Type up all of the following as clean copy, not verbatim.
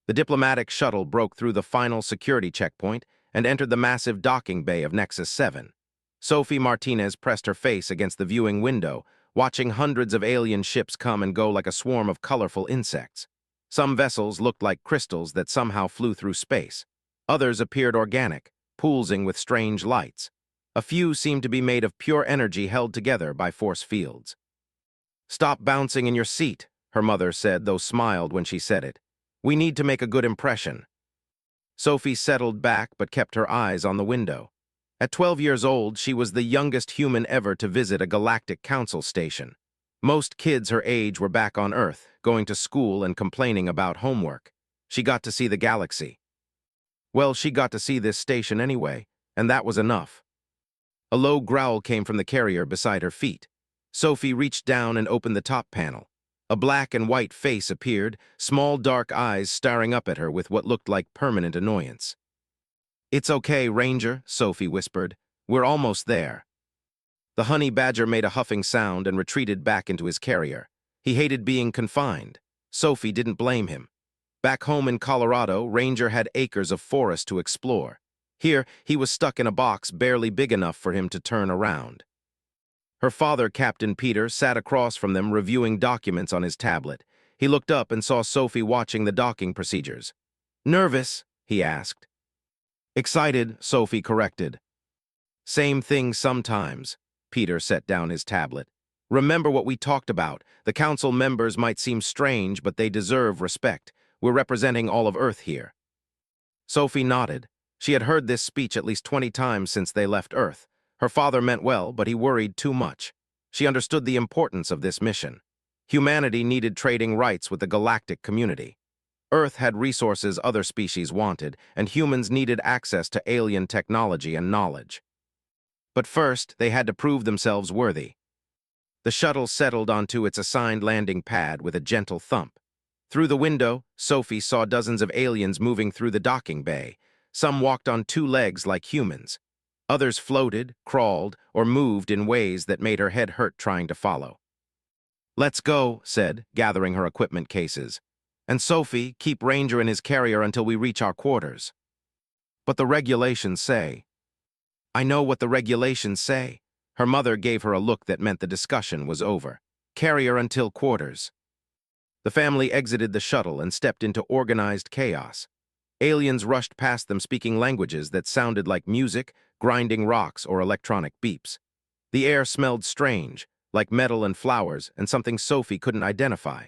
The diplomatic shuttle broke through the final security checkpoint and entered the massive docking bay of Nexus 7. Sophie Martinez pressed her face against the viewing window, watching hundreds of alien ships come and go like a swarm of colorful insects. Some vessels looked like crystals that somehow flew through space. Others appeared organic, pulsing with strange lights. A few seemed to be made of pure energy held together by force fields. "Stop bouncing in your seat," her mother said, though smiled when she said it. "We need to make a good impression." Sophie settled back but kept her eyes on the window. At 12 years old, she was the youngest human ever to visit a Galactic Council station. Most kids her age were back on Earth, going to school and complaining about homework. She got to see the galaxy. Well, she got to see this station anyway, and that was enough. A low growl came from the carrier beside her feet. Sophie reached down and opened the top panel. A black and white face appeared, small dark eyes staring up at her with what looked like permanent annoyance. "It's okay, Ranger," Sophie whispered. "We're almost there." The honey badger made a huffing sound and retreated back into his carrier. He hated being confined. Sophie didn't blame him. Back home in Colorado, Ranger had acres of forest to explore. Here, he was stuck in a box barely big enough for him to turn around. Her father, Captain Peter, sat across from them reviewing documents on his tablet. He looked up and saw Sophie watching the docking procedures. "Nervous?" he asked. "Excited," Sophie corrected. "Same thing sometimes." Peter set down his tablet. "Remember what we talked about. The council members might seem strange, but they deserve respect. We're representing all of Earth here." Sophie nodded. She had heard this speech at least 20 times since they left Earth. Her father meant well, but he worried too much. She understood the importance of this mission. Humanity needed trading rights with the galactic community. Earth had resources other species wanted, and humans needed access to alien technology and knowledge. But first, they had to prove themselves worthy. The shuttle settled onto its assigned landing pad with a gentle thump. Through the window, Sophie saw dozens of aliens moving through the docking bay. Some walked on 2 legs like humans. Others floated, crawled, or moved in ways that made her head hurt trying to follow. "Let's go," said, gathering her equipment cases. "And Sophie, keep Ranger in his carrier until we reach our quarters." "But the regulations say." "I know what the regulations say." Her mother gave her a look that meant the discussion was over. "Carrier until quarters." The family exited the shuttle and stepped into organized chaos. Aliens rushed past them speaking languages that sounded like music, grinding rocks, or electronic beeps. The air smelled strange, like metal and flowers, and something Sophie couldn't identify.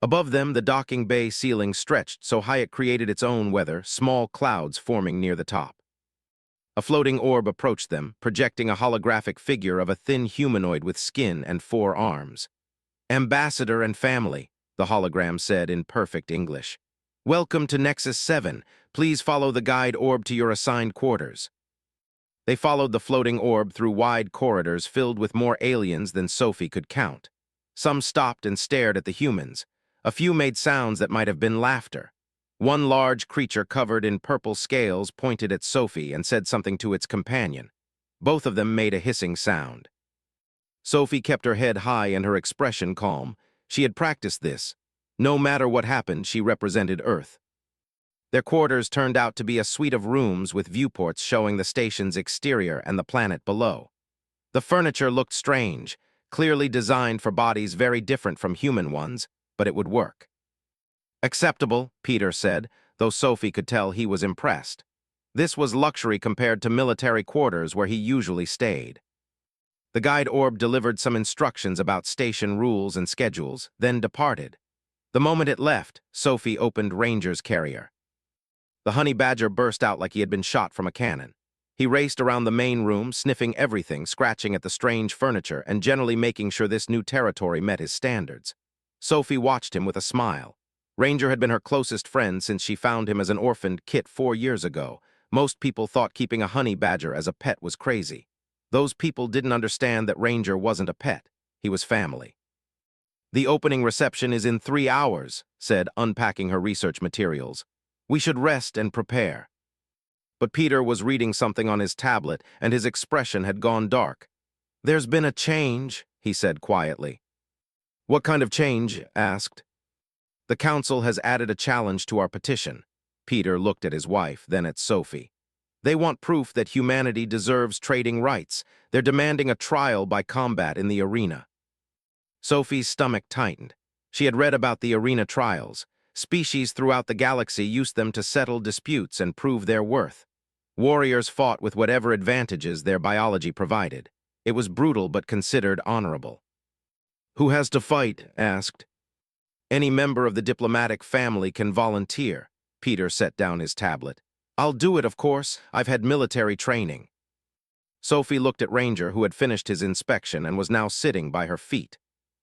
Above them, the docking bay ceiling stretched so high it created its own weather, small clouds forming near the top. A floating orb approached them, projecting a holographic figure of a thin humanoid with skin and 4 arms. "Ambassador and family," the hologram said in perfect English. "Welcome to Nexus 7. Please follow the guide orb to your assigned quarters." They followed the floating orb through wide corridors filled with more aliens than Sophie could count. Some stopped and stared at the humans. A few made sounds that might have been laughter. One large creature covered in purple scales pointed at Sophie and said something to its companion. Both of them made a hissing sound. Sophie kept her head high and her expression calm. She had practiced this. No matter what happened, she represented Earth. Their quarters turned out to be a suite of rooms with viewports showing the station's exterior and the planet below. The furniture looked strange, clearly designed for bodies very different from human ones, but it would work. "Acceptable," Peter said, though Sophie could tell he was impressed. This was luxury compared to military quarters where he usually stayed. The guide orb delivered some instructions about station rules and schedules, then departed. The moment it left, Sophie opened Ranger's carrier. The honey badger burst out like he had been shot from a cannon. He raced around the main room, sniffing everything, scratching at the strange furniture, and generally making sure this new territory met his standards. Sophie watched him with a smile. Ranger had been her closest friend since she found him as an orphaned kit 4 years ago. Most people thought keeping a honey badger as a pet was crazy. Those people didn't understand that Ranger wasn't a pet. He was family. "The opening reception is in 3 hours," said, unpacking her research materials. "We should rest and prepare." But Peter was reading something on his tablet, and his expression had gone dark. "There's been a change," he said quietly. "What kind of change?" asked. The council has added a challenge to our petition. Peter looked at his wife, then at Sophie. They want proof that humanity deserves trading rights. They're demanding a trial by combat in the arena. Sophie's stomach tightened. She had read about the arena trials. Species throughout the galaxy used them to settle disputes and prove their worth. Warriors fought with whatever advantages their biology provided. It was brutal but considered honorable. "Who has to fight?" asked. "Any member of the diplomatic family can volunteer." Peter set down his tablet. "I'll do it, of course. I've had military training." Sophie looked at Ranger, who had finished his inspection and was now sitting by her feet.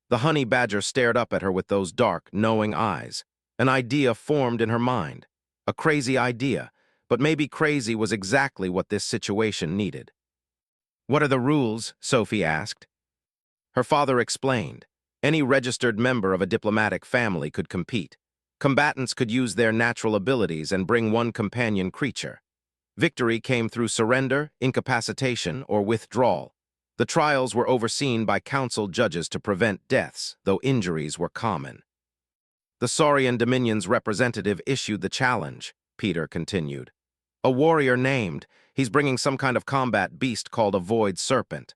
The honey badger stared up at her with those dark, knowing eyes. An idea formed in her mind. A crazy idea, but maybe crazy was exactly what this situation needed. "What are the rules?" Sophie asked. Her father explained. Any registered member of a diplomatic family could compete. Combatants could use their natural abilities and bring one companion creature. Victory came through surrender, incapacitation, or withdrawal. The trials were overseen by council judges to prevent deaths, though injuries were common. "The Saurian Dominion's representative issued the challenge," Peter continued. "A warrior named. He's bringing some kind of combat beast called a void serpent."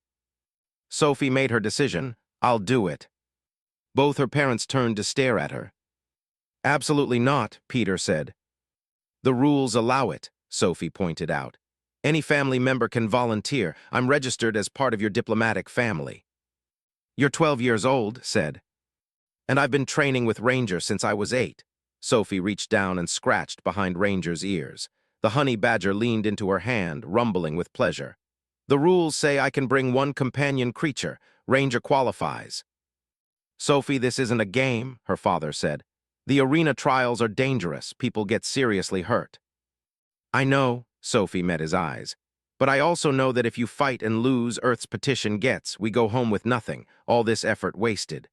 Sophie made her decision. "I'll do it." Both her parents turned to stare at her. "Absolutely not," Peter said. "The rules allow it," Sophie pointed out. "Any family member can volunteer. I'm registered as part of your diplomatic family." "You're 12 years old," said. "And I've been training with Ranger since I was 8. Sophie reached down and scratched behind Ranger's ears. The honey badger leaned into her hand, rumbling with pleasure. "The rules say I can bring one companion creature. Ranger qualifies." "Sophie, this isn't a game," her father said. "The arena trials are dangerous. People get seriously hurt." "I know," Sophie met his eyes. "But I also know that if you fight and lose, Earth's petition gets. We go home with nothing. All this effort wasted."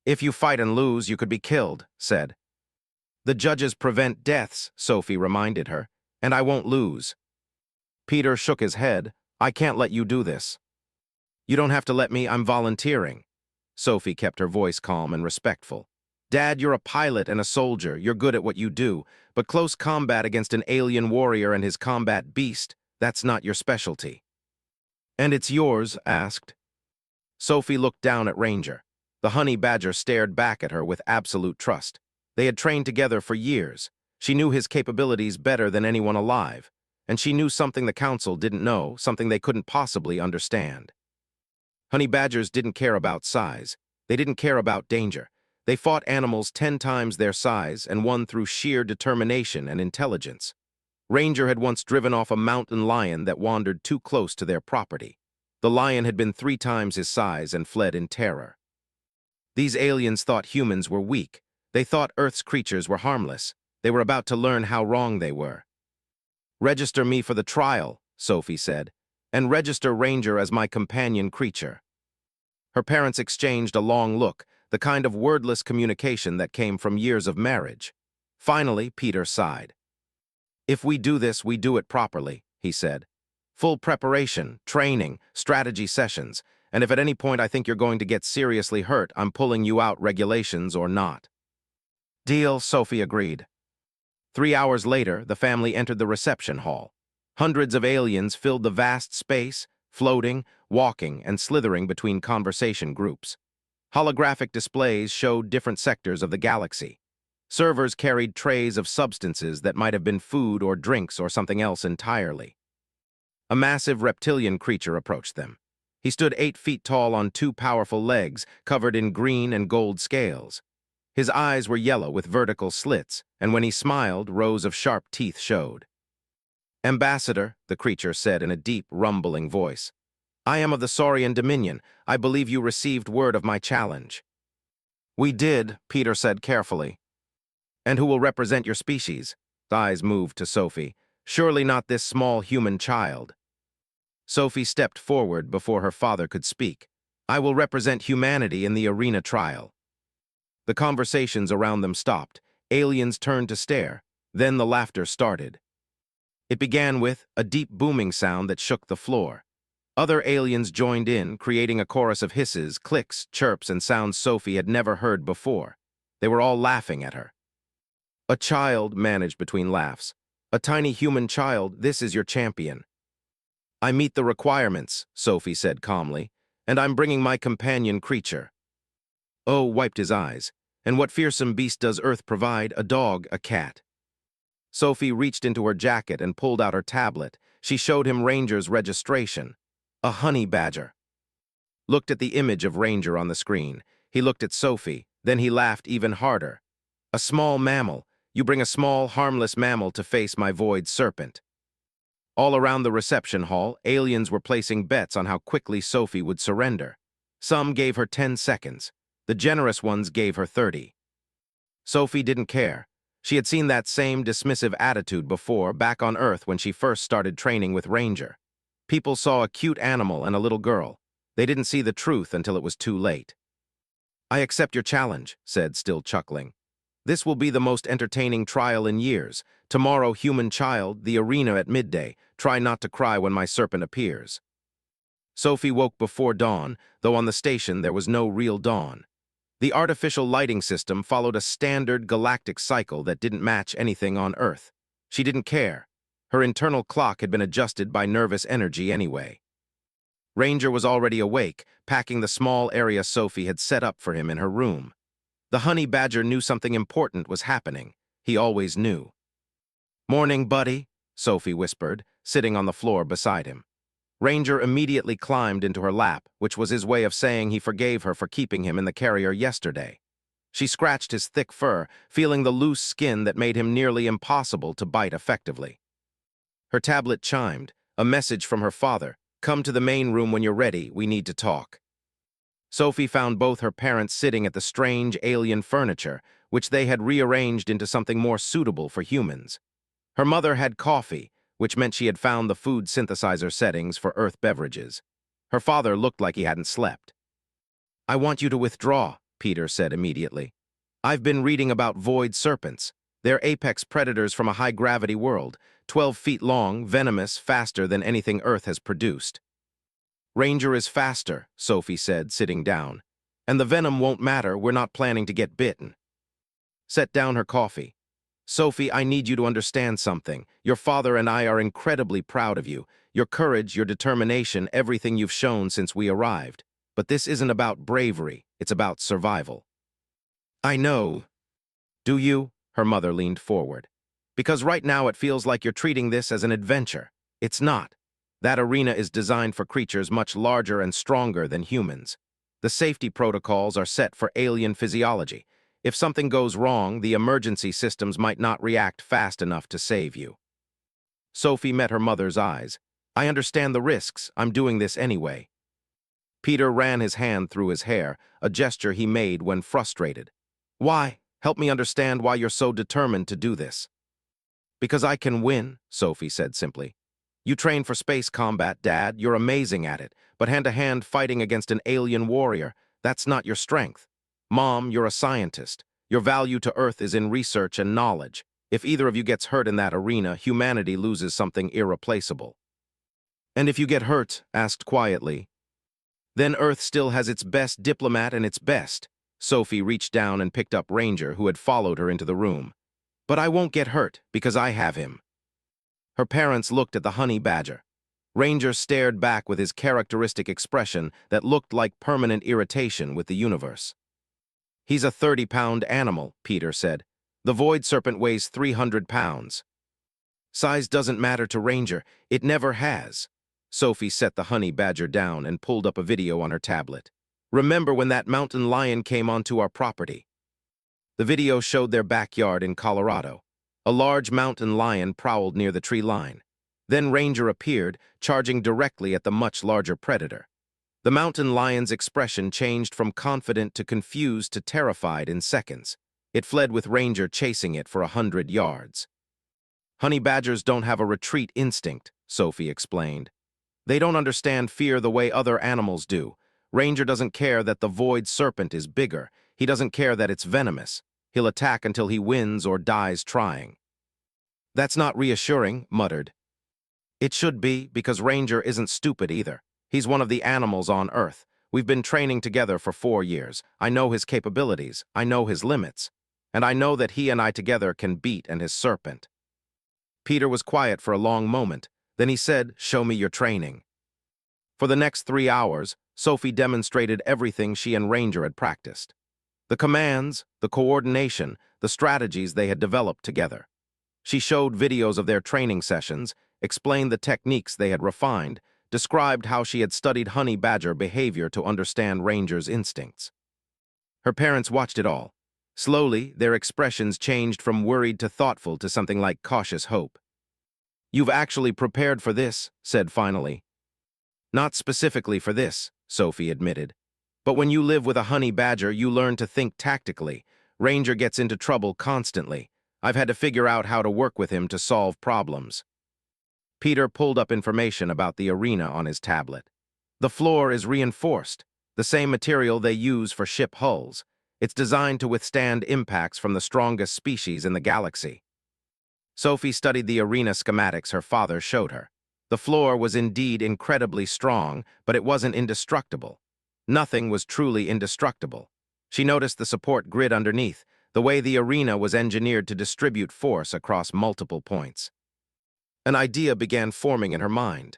"If you fight and lose, you could be killed," said. "The judges prevent deaths," Sophie reminded her, "and I won't lose." Peter shook his head. "I can't let you do this." "You don't have to let me. I'm volunteering." Sophie kept her voice calm and respectful. "Dad, you're a pilot and a soldier. You're good at what you do. But close combat against an alien warrior and his combat beast, that's not your specialty." "And it's yours?" asked. Sophie looked down at Ranger. The honey badger stared back at her with absolute trust. They had trained together for years. She knew his capabilities better than anyone alive. And she knew something the council didn't know, something they couldn't possibly understand. Honey badgers didn't care about size. They didn't care about danger. They fought animals 10 times their size and won through sheer determination and intelligence. Ranger had once driven off a mountain lion that wandered too close to their property. The lion had been 3 times his size and fled in terror. These aliens thought humans were weak. They thought Earth's creatures were harmless. They were about to learn how wrong they were. "Register me for the trial," Sophie said, "and register Ranger as my companion creature." Her parents exchanged a long look, the kind of wordless communication that came from years of marriage. Finally, Peter sighed. "If we do this, we do it properly," he said. "Full preparation, training, strategy sessions, and if at any point I think you're going to get seriously hurt, I'm pulling you out, regulations or not." "Deal," Sophie agreed. 3 hours later, the family entered the reception hall. Hundreds of aliens filled the vast space, floating, walking, and slithering between conversation groups. Holographic displays showed different sectors of the galaxy. Servers carried trays of substances that might have been food or drinks or something else entirely. A massive reptilian creature approached them. He stood 8 feet tall on 2 powerful legs, covered in green and gold scales. His eyes were yellow with vertical slits, and when he smiled, rows of sharp teeth showed. "Ambassador," the creature said in a deep, rumbling voice, "I am of the Saurian Dominion. I believe you received word of my challenge." "We did," Peter said carefully. "And who will represent your species?" His eyes moved to Sophie. "Surely not this small human child." Sophie stepped forward before her father could speak. "I will represent humanity in the arena trial." The conversations around them stopped. Aliens turned to stare. Then the laughter started. It began with a deep booming sound that shook the floor. Other aliens joined in, creating a chorus of hisses, clicks, chirps, and sounds Sophie had never heard before. They were all laughing at her. A child managed between laughs. A tiny human child, this is your champion. I meet the requirements, Sophie said calmly, and I'm bringing my companion creature. Oh wiped his eyes. And what fearsome beast does Earth provide? A dog, a cat. Sophie reached into her jacket and pulled out her tablet. She showed him Ranger's registration. A honey badger. Looked at the image of Ranger on the screen. He looked at Sophie, then he laughed even harder. A small mammal. You bring a small, harmless mammal to face my void serpent. All around the reception hall, aliens were placing bets on how quickly Sophie would surrender. Some gave her 10 seconds. The generous ones gave her 30. Sophie didn't care. She had seen that same dismissive attitude before, back on Earth when she first started training with Ranger. People saw a cute animal and a little girl. They didn't see the truth until it was too late. I accept your challenge, said, still chuckling. This will be the most entertaining trial in years. Tomorrow, human child, the arena at midday. Try not to cry when my serpent appears. Sophie woke before dawn, though on the station there was no real dawn. The artificial lighting system followed a standard galactic cycle that didn't match anything on Earth. She didn't care. Her internal clock had been adjusted by nervous energy anyway. Ranger was already awake, packing the small area Sophie had set up for him in her room. The honey badger knew something important was happening. He always knew. Morning, buddy, Sophie whispered, sitting on the floor beside him. Ranger immediately climbed into her lap, which was his way of saying he forgave her for keeping him in the carrier yesterday. She scratched his thick fur, feeling the loose skin that made him nearly impossible to bite effectively. Her tablet chimed, a message from her father. Come to the main room when you're ready, we need to talk. Sophie found both her parents sitting at the strange alien furniture, which they had rearranged into something more suitable for humans. Her mother had coffee, which meant she had found the food synthesizer settings for Earth beverages. Her father looked like he hadn't slept. I want you to withdraw, Peter said immediately. I've been reading about void serpents. They're apex predators from a high-gravity world, 12 feet long, venomous, faster than anything Earth has produced. Ranger is faster, Sophie said, sitting down. And the venom won't matter, we're not planning to get bitten. Set down her coffee. Sophie, I need you to understand something. Your father and I are incredibly proud of you. Your courage, your determination, everything you've shown since we arrived. But this isn't about bravery, it's about survival. I know. Do you? Her mother leaned forward. Because right now it feels like you're treating this as an adventure. It's not. That arena is designed for creatures much larger and stronger than humans. The safety protocols are set for alien physiology. If something goes wrong, the emergency systems might not react fast enough to save you. Sophie met her mother's eyes. I understand the risks. I'm doing this anyway. Peter ran his hand through his hair, a gesture he made when frustrated. Why? Help me understand why you're so determined to do this. Because I can win, Sophie said simply. You train for space combat, Dad. You're amazing at it. But hand-to-hand fighting against an alien warrior, that's not your strength. Mom, you're a scientist. Your value to Earth is in research and knowledge. If either of you gets hurt in that arena, humanity loses something irreplaceable. And if you get hurt, asked quietly, then Earth still has its best diplomat and its best. Sophie reached down and picked up Ranger, who had followed her into the room. But I won't get hurt, because I have him. Her parents looked at the honey badger. Ranger stared back with his characteristic expression that looked like permanent irritation with the universe. He's a 30-pound animal, Peter said. The void serpent weighs 300 pounds. Size doesn't matter to Ranger. It never has. Sophie set the honey badger down and pulled up a video on her tablet. Remember when that mountain lion came onto our property? The video showed their backyard in Colorado. A large mountain lion prowled near the tree line. Then Ranger appeared, charging directly at the much larger predator. The mountain lion's expression changed from confident to confused to terrified in seconds. It fled with Ranger chasing it for 100 yards. Honey badgers don't have a retreat instinct, Sophie explained. They don't understand fear the way other animals do. Ranger doesn't care that the void serpent is bigger. He doesn't care that it's venomous. He'll attack until he wins or dies trying. That's not reassuring, muttered. It should be, because Ranger isn't stupid either. He's one of the animals on Earth, We've been training together for 4 years. I know his capabilities. I know his limits. And I know that he and I together can beat and his serpent." Peter was quiet for a long moment. Then he said, "Show me your training." For the next 3 hours, Sophie demonstrated everything she and Ranger had practiced. The commands, the coordination, the strategies they had developed together. She showed videos of their training sessions, explained the techniques they had refined, described how she had studied honey badger behavior to understand Ranger's instincts. Her parents watched it all. Slowly, their expressions changed from worried to thoughtful to something like cautious hope. "You've actually prepared for this," said finally. "Not specifically for this," Sophie admitted. "But when you live with a honey badger, you learn to think tactically. Ranger gets into trouble constantly. I've had to figure out how to work with him to solve problems." Peter pulled up information about the arena on his tablet. "The floor is reinforced, the same material they use for ship hulls. It's designed to withstand impacts from the strongest species in the galaxy." Sophie studied the arena schematics her father showed her. The floor was indeed incredibly strong, but it wasn't indestructible. Nothing was truly indestructible. She noticed the support grid underneath, the way the arena was engineered to distribute force across multiple points. An idea began forming in her mind.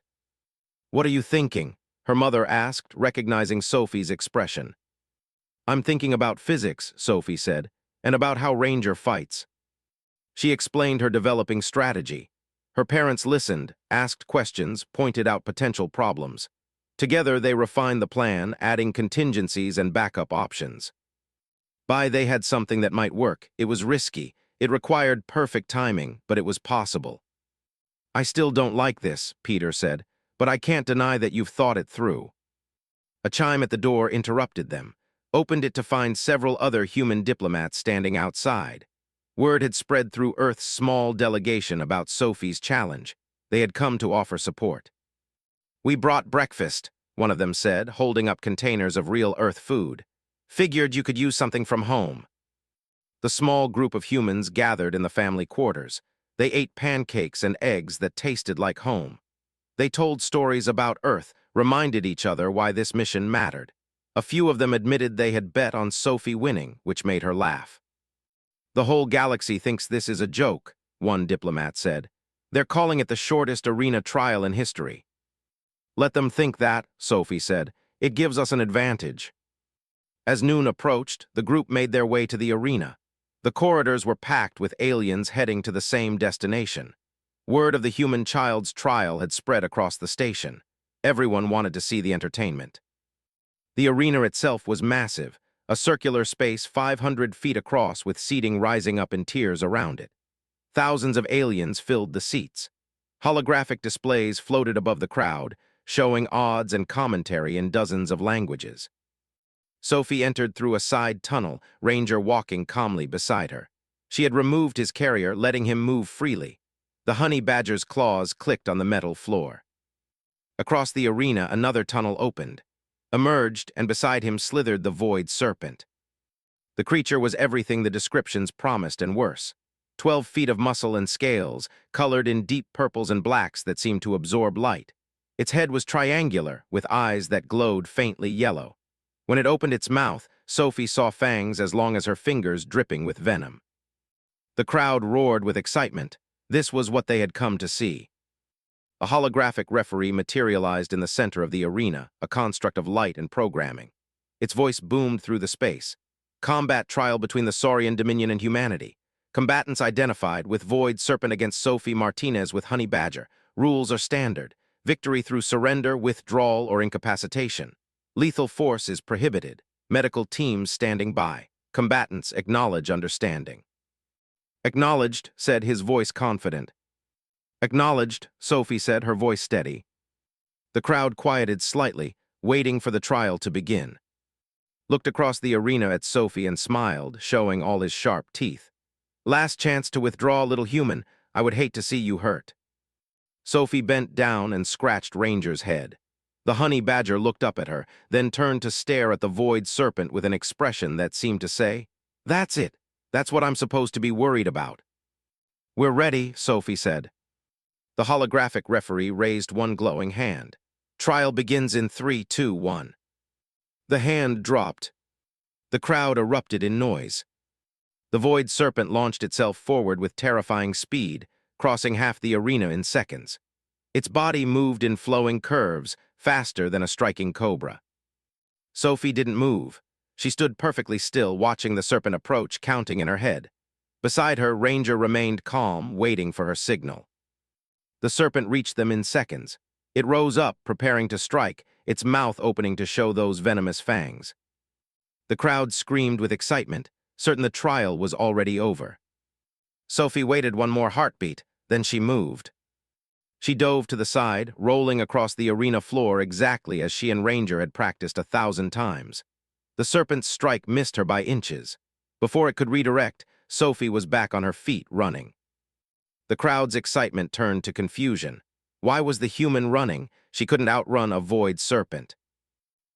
"What are you thinking?" her mother asked, recognizing Sophie's expression. "I'm thinking about physics," Sophie said, "and about how Ranger fights." She explained her developing strategy. Her parents listened, asked questions, pointed out potential problems. Together, they refined the plan, adding contingencies and backup options. They had something that might work. It was risky. It required perfect timing, but it was possible. "I still don't like this," Peter said, "but I can't deny that you've thought it through." A chime at the door interrupted them, opened it to find several other human diplomats standing outside. Word had spread through Earth's small delegation about Sophie's challenge. They had come to offer support. "We brought breakfast," one of them said, holding up containers of real Earth food. "Figured you could use something from home." The small group of humans gathered in the family quarters. They ate pancakes and eggs that tasted like home. They told stories about Earth, reminded each other why this mission mattered. A few of them admitted they had bet on Sophie winning, which made her laugh. "The whole galaxy thinks this is a joke," one diplomat said. "They're calling it the shortest arena trial in history." "Let them think that," Sophie said. "It gives us an advantage." As noon approached, the group made their way to the arena. The corridors were packed with aliens heading to the same destination. Word of the human child's trial had spread across the station. Everyone wanted to see the entertainment. The arena itself was massive, a circular space 500 feet across with seating rising up in tiers around it. Thousands of aliens filled the seats. Holographic displays floated above the crowd, showing odds and commentary in dozens of languages. Sophie entered through a side tunnel, Ranger walking calmly beside her. She had removed his carrier, letting him move freely. The honey badger's claws clicked on the metal floor. Across the arena, another tunnel opened. Emerged, and beside him slithered the void serpent. The creature was everything the descriptions promised and worse. 12 feet of muscle and scales, colored in deep purples and blacks that seemed to absorb light. Its head was triangular, with eyes that glowed faintly yellow. When it opened its mouth, Sophie saw fangs as long as her fingers dripping with venom. The crowd roared with excitement. This was what they had come to see. A holographic referee materialized in the center of the arena, a construct of light and programming. Its voice boomed through the space. "Combat trial between the Saurian Dominion and humanity. Combatants identified, with Void Serpent against Sophie Martinez with Honey Badger. Rules are standard. Victory through surrender, withdrawal, or incapacitation. Lethal force is prohibited. Medical teams standing by. Combatants acknowledge understanding." "Acknowledged," said his voice confident. "Acknowledged," Sophie said, her voice steady. The crowd quieted slightly, waiting for the trial to begin. Looked across the arena at Sophie and smiled, showing all his sharp teeth. "Last chance to withdraw, little human. I would hate to see you hurt." Sophie bent down and scratched Ranger's head. The honey badger looked up at her, then turned to stare at the void serpent with an expression that seemed to say, "That's it. That's what I'm supposed to be worried about." "We're ready," Sophie said. The holographic referee raised one glowing hand. "Trial begins in 3, 2, 1." The hand dropped. The crowd erupted in noise. The void serpent launched itself forward with terrifying speed, crossing half the arena in seconds. Its body moved in flowing curves, faster than a striking cobra. Sophie didn't move. She stood perfectly still, watching the serpent approach, counting in her head. Beside her, Ranger remained calm, waiting for her signal. The serpent reached them in seconds. It rose up, preparing to strike, its mouth opening to show those venomous fangs. The crowd screamed with excitement, certain the trial was already over. Sophie waited one more heartbeat, then she moved. She dove to the side, rolling across the arena floor exactly as she and Ranger had practiced 1,000 times. The serpent's strike missed her by inches. Before it could redirect, Sophie was back on her feet, running. The crowd's excitement turned to confusion. Why was the human running? She couldn't outrun a void serpent.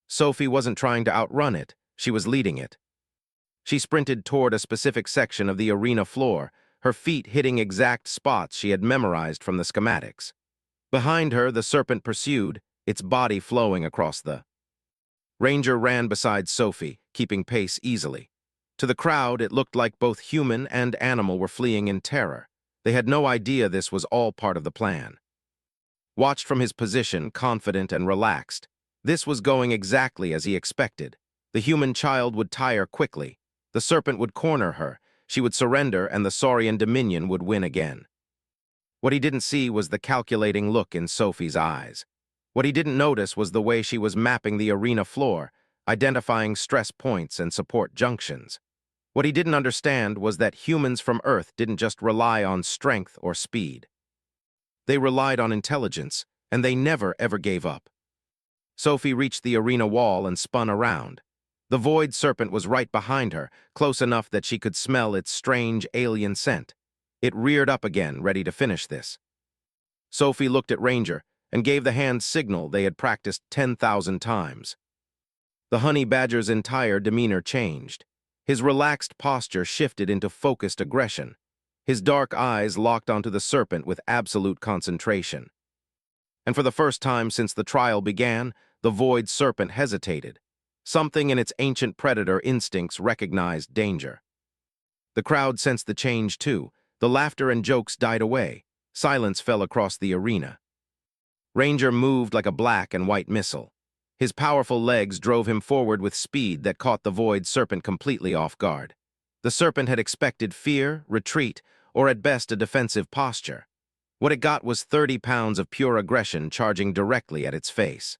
Sophie wasn't trying to outrun it, she was leading it. She sprinted toward a specific section of the arena floor, her feet hitting exact spots she had memorized from the schematics. Behind her, the serpent pursued, its body flowing across the. Ranger ran beside Sophie, keeping pace easily. To the crowd, it looked like both human and animal were fleeing in terror. They had no idea this was all part of the plan. Watched from his position, confident and relaxed, this was going exactly as he expected. The human child would tire quickly. The serpent would corner her. She would surrender, and the Saurian Dominion would win again. What he didn't see was the calculating look in Sophie's eyes. What he didn't notice was the way she was mapping the arena floor, identifying stress points and support junctions. What he didn't understand was that humans from Earth didn't just rely on strength or speed. They relied on intelligence, and they never ever gave up. Sophie reached the arena wall and spun around. The void serpent was right behind her, close enough that she could smell its strange alien scent. It reared up again, ready to finish this. Sophie looked at Ranger and gave the hand signal they had practiced 10,000 times. The honey badger's entire demeanor changed. His relaxed posture shifted into focused aggression. His dark eyes locked onto the serpent with absolute concentration. And for the first time since the trial began, the void serpent hesitated. Something in its ancient predator instincts recognized danger. The crowd sensed the change too. The laughter and jokes died away. Silence fell across the arena. Ranger moved like a black and white missile. His powerful legs drove him forward with speed that caught the void serpent completely off guard. The serpent had expected fear, retreat, or at best a defensive posture. What it got was 30 pounds of pure aggression charging directly at its face.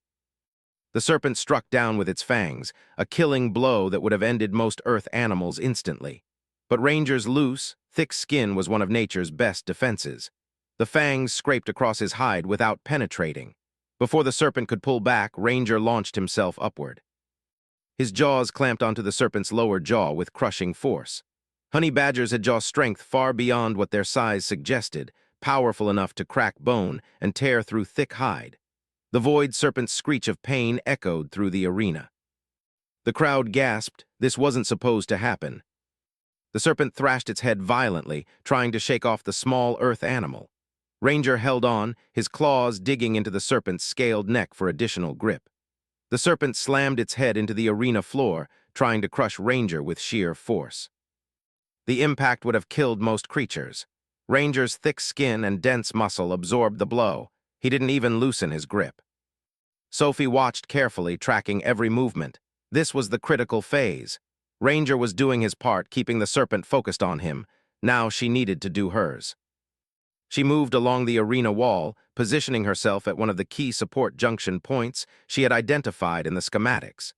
The serpent struck down with its fangs, a killing blow that would have ended most Earth animals instantly. But Ranger's loose, thick skin was one of nature's best defenses. The fangs scraped across his hide without penetrating. Before the serpent could pull back, Ranger launched himself upward. His jaws clamped onto the serpent's lower jaw with crushing force. Honey badgers had jaw strength far beyond what their size suggested, powerful enough to crack bone and tear through thick hide. The void serpent's screech of pain echoed through the arena. The crowd gasped. This wasn't supposed to happen. The serpent thrashed its head violently, trying to shake off the small Earth animal. Ranger held on, his claws digging into the serpent's scaled neck for additional grip. The serpent slammed its head into the arena floor, trying to crush Ranger with sheer force. The impact would have killed most creatures. Ranger's thick skin and dense muscle absorbed the blow. He didn't even loosen his grip. Sophie watched carefully, tracking every movement. This was the critical phase. Ranger was doing his part, keeping the serpent focused on him. Now she needed to do hers. She moved along the arena wall, positioning herself at one of the key support junction points she had identified in the schematics.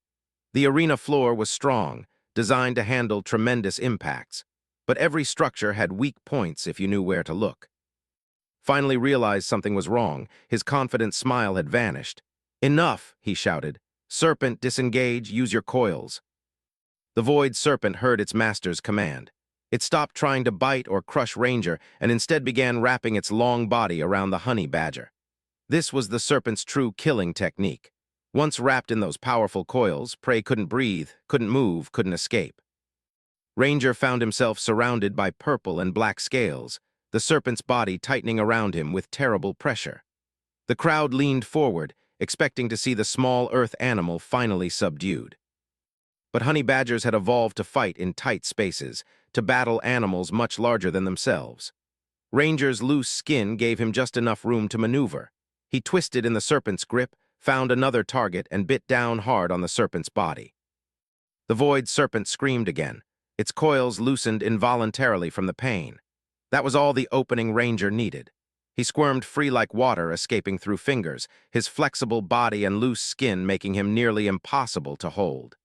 The arena floor was strong, designed to handle tremendous impacts, but every structure had weak points if you knew where to look. Finally realized something was wrong, his confident smile had vanished. "Enough," he shouted. "Serpent, disengage, use your coils." The void serpent heard its master's command. It stopped trying to bite or crush Ranger and instead began wrapping its long body around the honey badger. This was the serpent's true killing technique. Once wrapped in those powerful coils, prey couldn't breathe, couldn't move, couldn't escape. Ranger found himself surrounded by purple and black scales, the serpent's body tightening around him with terrible pressure. The crowd leaned forward, expecting to see the small Earth animal finally subdued. But honey badgers had evolved to fight in tight spaces, to battle animals much larger than themselves. Ranger's loose skin gave him just enough room to maneuver. He twisted in the serpent's grip, found another target, and bit down hard on the serpent's body. The void serpent screamed again. Its coils loosened involuntarily from the pain. That was all the opening Ranger needed. He squirmed free like water escaping through fingers, his flexible body and loose skin making him nearly impossible to hold.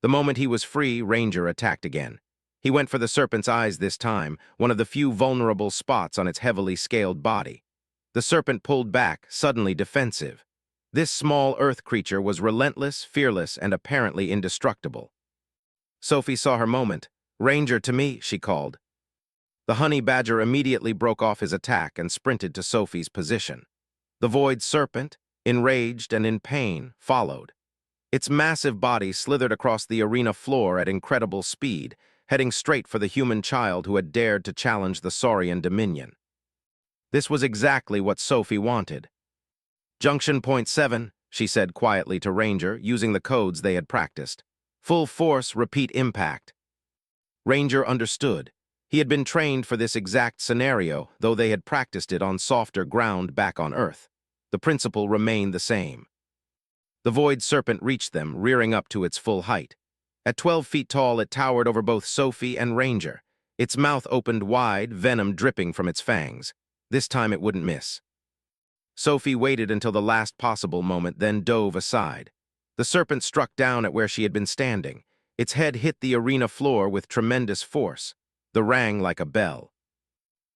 The moment he was free, Ranger attacked again. He went for the serpent's eyes this time, one of the few vulnerable spots on its heavily scaled body. The serpent pulled back, suddenly defensive. This small earth creature was relentless, fearless, and apparently indestructible. Sophie saw her moment. "Ranger, to me," she called. The honey badger immediately broke off his attack and sprinted to Sophie's position. The void serpent, enraged and in pain, followed. Its massive body slithered across the arena floor at incredible speed, heading straight for the human child who had dared to challenge the Saurian dominion. This was exactly what Sophie wanted. "Junction point 7, she said quietly to Ranger, using the codes they had practiced. "Full force, repeat impact." Ranger understood. He had been trained for this exact scenario, though they had practiced it on softer ground back on Earth. The principle remained the same. The void serpent reached them, rearing up to its full height. At 12 feet tall, it towered over both Sophie and Ranger. Its mouth opened wide, venom dripping from its fangs. This time it wouldn't miss. Sophie waited until the last possible moment, then dove aside. The serpent struck down at where she had been standing. Its head hit the arena floor with tremendous force. The rang like a bell.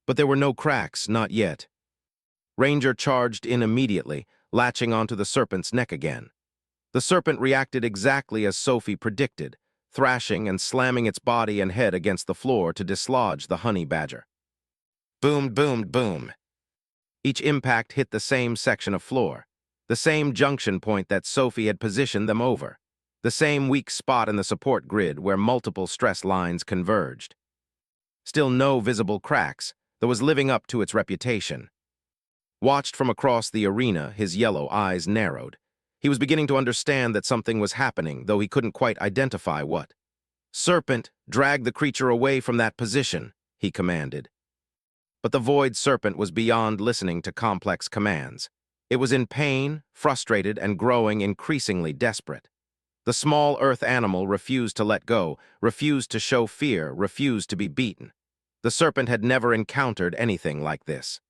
But there were no cracks, not yet. Ranger charged in immediately, latching onto the serpent's neck again. The serpent reacted exactly as Sophie predicted, thrashing and slamming its body and head against the floor to dislodge the honey badger. Boom, boom, boom. Each impact hit the same section of floor, the same junction point that Sophie had positioned them over, the same weak spot in the support grid where multiple stress lines converged. Still no visible cracks, though was living up to its reputation. Watched from across the arena, his yellow eyes narrowed. He was beginning to understand that something was happening, though he couldn't quite identify what. "Serpent, drag the creature away from that position," he commanded. But the void serpent was beyond listening to complex commands. It was in pain, frustrated, and growing increasingly desperate. The small earth animal refused to let go, refused to show fear, refused to be beaten. The serpent had never encountered anything like this.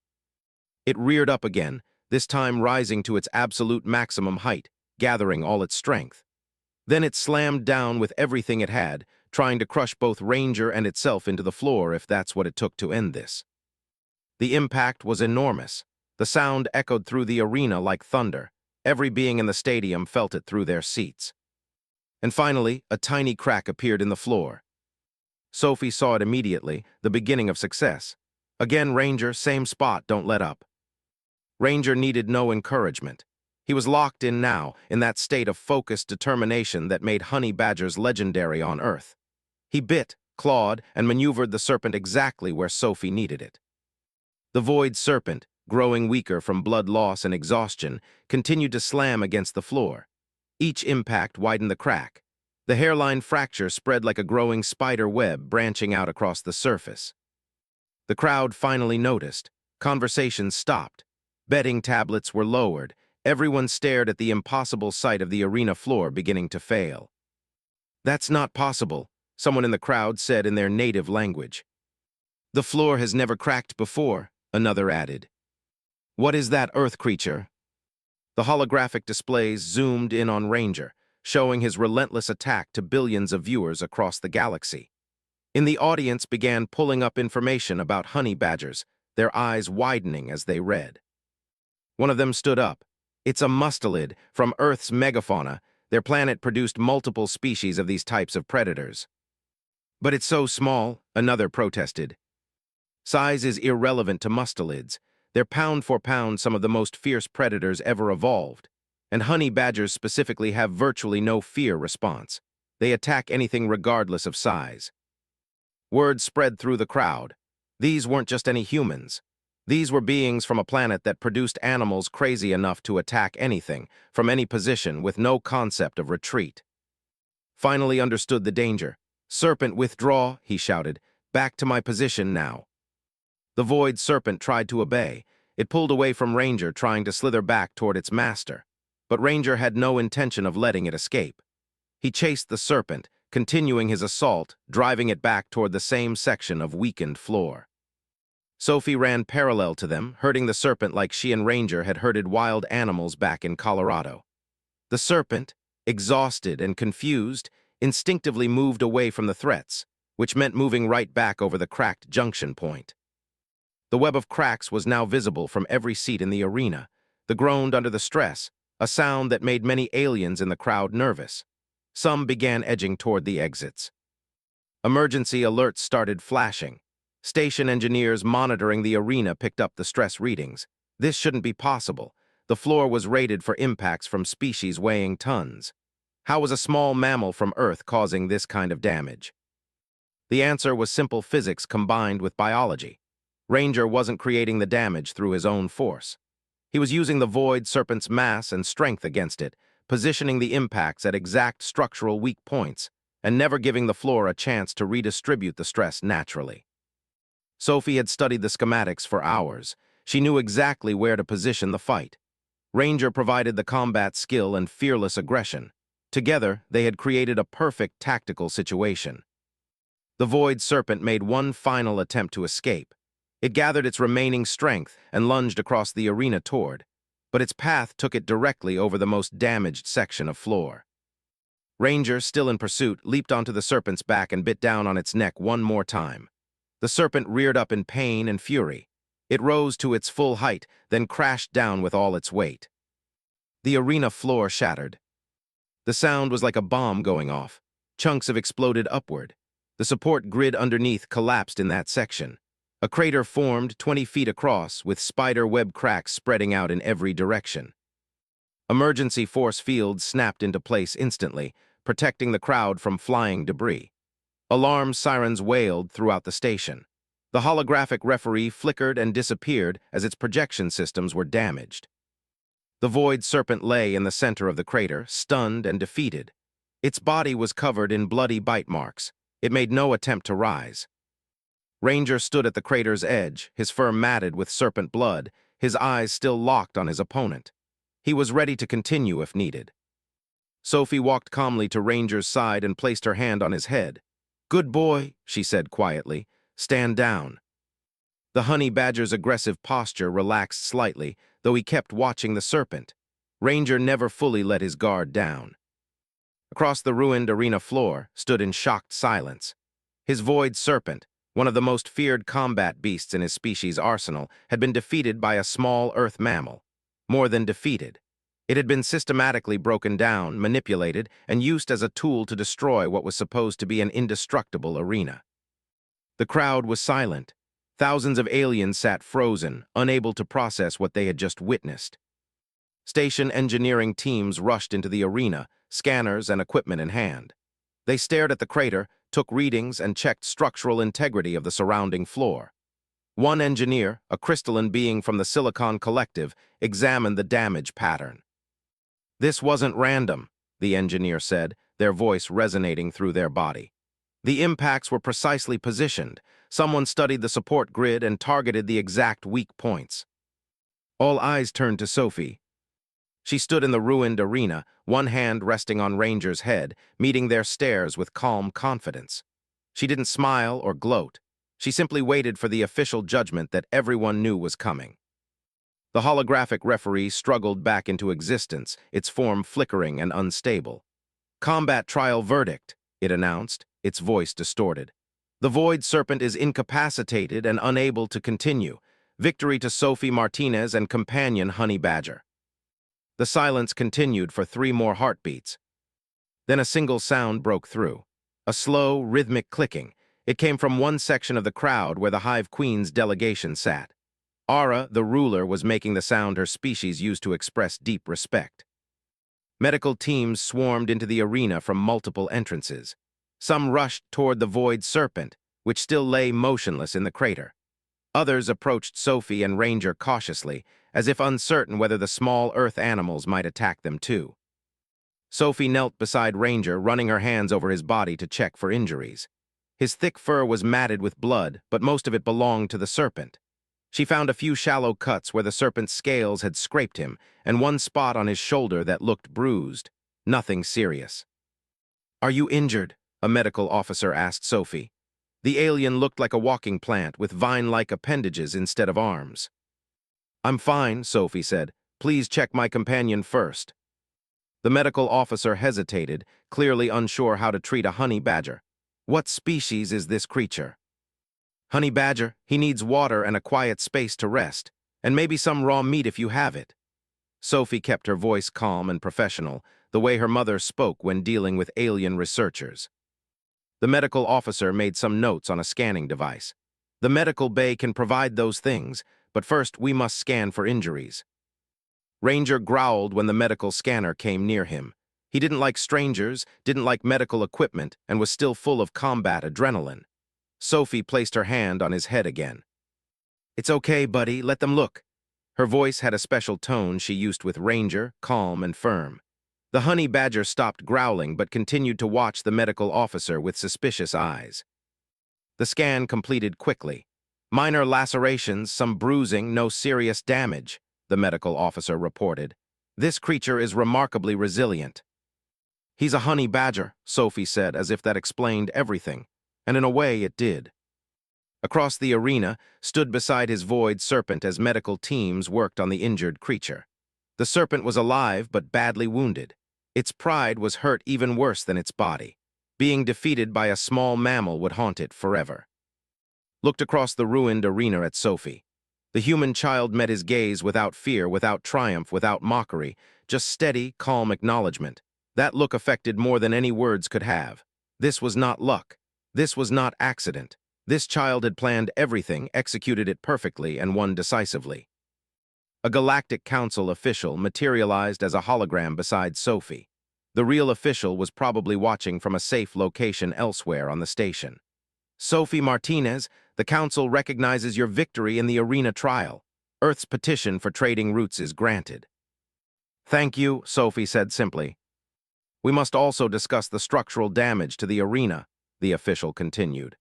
It reared up again, this time rising to its absolute maximum height, gathering all its strength. Then it slammed down with everything it had, trying to crush both Ranger and itself into the floor if that's what it took to end this. The impact was enormous. The sound echoed through the arena like thunder. Every being in the stadium felt it through their seats. And finally, a tiny crack appeared in the floor. Sophie saw it immediately, the beginning of success. Again, Ranger, same spot, don't let up. Ranger needed no encouragement. He was locked in now, in that state of focused determination that made honey badgers legendary on Earth. He bit, clawed, and maneuvered the serpent exactly where Sophie needed it. The void serpent, growing weaker from blood loss and exhaustion, continued to slam against the floor. Each impact widened the crack. The hairline fracture spread like a growing spider web branching out across the surface. The crowd finally noticed. Conversations stopped. Betting tablets were lowered. Everyone stared at the impossible sight of the arena floor beginning to fail. "That's not possible," someone in the crowd said in their native language. "The floor has never cracked before," another added. "What is that earth creature?" The holographic displays zoomed in on Ranger, showing his relentless attack to billions of viewers across the galaxy. In the audience began pulling up information about honey badgers, their eyes widening as they read. One of them stood up. "It's a mustelid from Earth's megafauna. Their planet produced multiple species of these types of predators." "But it's so small," another protested. "Size is irrelevant to mustelids. They're pound for pound some of the most fierce predators ever evolved. And honey badgers specifically have virtually no fear response. They attack anything regardless of size." Word spread through the crowd. These weren't just any humans. These were beings from a planet that produced animals crazy enough to attack anything, from any position, with no concept of retreat. finally understood the danger. "Serpent, withdraw," he shouted. "Back to my position now." The void serpent tried to obey. It pulled away from Ranger, trying to slither back toward its master. But Ranger had no intention of letting it escape. He chased the serpent, continuing his assault, driving it back toward the same section of weakened floor. Sophie ran parallel to them, herding the serpent like she and Ranger had herded wild animals back in Colorado. The serpent, exhausted and confused, instinctively moved away from the threats, which meant moving right back over the cracked junction point. The web of cracks was now visible from every seat in the arena. The groaned under the stress, a sound that made many aliens in the crowd nervous. Some began edging toward the exits. Emergency alerts started flashing. Station engineers monitoring the arena picked up the stress readings. This shouldn't be possible. The floor was rated for impacts from species weighing tons. How was a small mammal from Earth causing this kind of damage? The answer was simple physics combined with biology. Ranger wasn't creating the damage through his own force. He was using the void serpent's mass and strength against it, positioning the impacts at exact structural weak points, and never giving the floor a chance to redistribute the stress naturally. Sophie had studied the schematics for hours. She knew exactly where to position the fight. Ranger provided the combat skill and fearless aggression. Together, they had created a perfect tactical situation. The void serpent made one final attempt to escape. It gathered its remaining strength and lunged across the arena toward, but its path took it directly over the most damaged section of floor. Ranger, still in pursuit, leaped onto the serpent's back and bit down on its neck one more time. The serpent reared up in pain and fury. It rose to its full height, then crashed down with all its weight. The arena floor shattered. The sound was like a bomb going off. Chunks have exploded upward. The support grid underneath collapsed in that section. A crater formed 20 feet across, with spider web cracks spreading out in every direction. Emergency force fields snapped into place instantly, protecting the crowd from flying debris. Alarm sirens wailed throughout the station. The holographic referee flickered and disappeared as its projection systems were damaged. The void serpent lay in the center of the crater, stunned and defeated. Its body was covered in bloody bite marks. It made no attempt to rise. Ranger stood at the crater's edge, his fur matted with serpent blood, his eyes still locked on his opponent. He was ready to continue if needed. Sophie walked calmly to Ranger's side and placed her hand on his head. "Good boy," she said quietly. "Stand down." The honey badger's aggressive posture relaxed slightly, though he kept watching the serpent. Ranger never fully let his guard down. Across the ruined arena floor stood in shocked silence. His void serpent, one of the most feared combat beasts in his species' arsenal, had been defeated by a small Earth mammal. More than defeated. It had been systematically broken down, manipulated, and used as a tool to destroy what was supposed to be an indestructible arena. The crowd was silent. Thousands of aliens sat frozen, unable to process what they had just witnessed. Station engineering teams rushed into the arena, scanners and equipment in hand. They stared at the crater, took readings, and checked structural integrity of the surrounding floor. One engineer, a crystalline being from the Silicon Collective, examined the damage pattern. "This wasn't random," the engineer said, their voice resonating through their body. "The impacts were precisely positioned. Someone studied the support grid and targeted the exact weak points." All eyes turned to Sophie. She stood in the ruined arena, one hand resting on Ranger's head, meeting their stares with calm confidence. She didn't smile or gloat. She simply waited for the official judgment that everyone knew was coming. The holographic referee struggled back into existence, its form flickering and unstable. "Combat trial verdict," it announced, its voice distorted. "The void serpent is incapacitated and unable to continue. Victory to Sophie Martinez and companion Honey Badger." The silence continued for 3 more heartbeats. Then a single sound broke through. A slow, rhythmic clicking. It came from one section of the crowd where the Hive Queen's delegation sat. Ara, the ruler, was making the sound her species used to express deep respect. Medical teams swarmed into the arena from multiple entrances. Some rushed toward the void serpent, which still lay motionless in the crater. Others approached Sophie and Ranger cautiously, as if uncertain whether the small Earth animals might attack them too. Sophie knelt beside Ranger, running her hands over his body to check for injuries. His thick fur was matted with blood, but most of it belonged to the serpent. She found a few shallow cuts where the serpent's scales had scraped him, and one spot on his shoulder that looked bruised. Nothing serious. "Are you injured?" a medical officer asked Sophie. The alien looked like a walking plant with vine-like appendages instead of arms. "I'm fine," Sophie said. "Please check my companion first." The medical officer hesitated, clearly unsure how to treat a honey badger. "What species is this creature?" "Honey badger. He needs water and a quiet space to rest, and maybe some raw meat if you have it." Sophie kept her voice calm and professional, the way her mother spoke when dealing with alien researchers. The medical officer made some notes on a scanning device. "The medical bay can provide those things, but first we must scan for injuries." Ranger growled when the medical scanner came near him. He didn't like strangers, didn't like medical equipment, and was still full of combat adrenaline. Sophie placed her hand on his head again. "It's okay, buddy, let them look." Her voice had a special tone she used with Ranger, calm and firm. The honey badger stopped growling but continued to watch the medical officer with suspicious eyes. The scan completed quickly. "Minor lacerations, some bruising, no serious damage," the medical officer reported. "This creature is remarkably resilient." "He's a honey badger," Sophie said, as if that explained everything. And in a way, it did. Across the arena, stood beside his void serpent as medical teams worked on the injured creature. The serpent was alive but badly wounded. Its pride was hurt even worse than its body. Being defeated by a small mammal would haunt it forever. Looked across the ruined arena at Sophie. The human child met his gaze without fear, without triumph, without mockery, just steady, calm acknowledgement. That look affected more than any words could have. This was not luck. This was not accident. This child had planned everything, executed it perfectly, and won decisively. A Galactic Council official materialized as a hologram beside Sophie. The real official was probably watching from a safe location elsewhere on the station. "Sophie Martinez, the Council recognizes your victory in the arena trial. Earth's petition for trading routes is granted." "Thank you," Sophie said simply. "We must also discuss the structural damage to the arena," the official continued.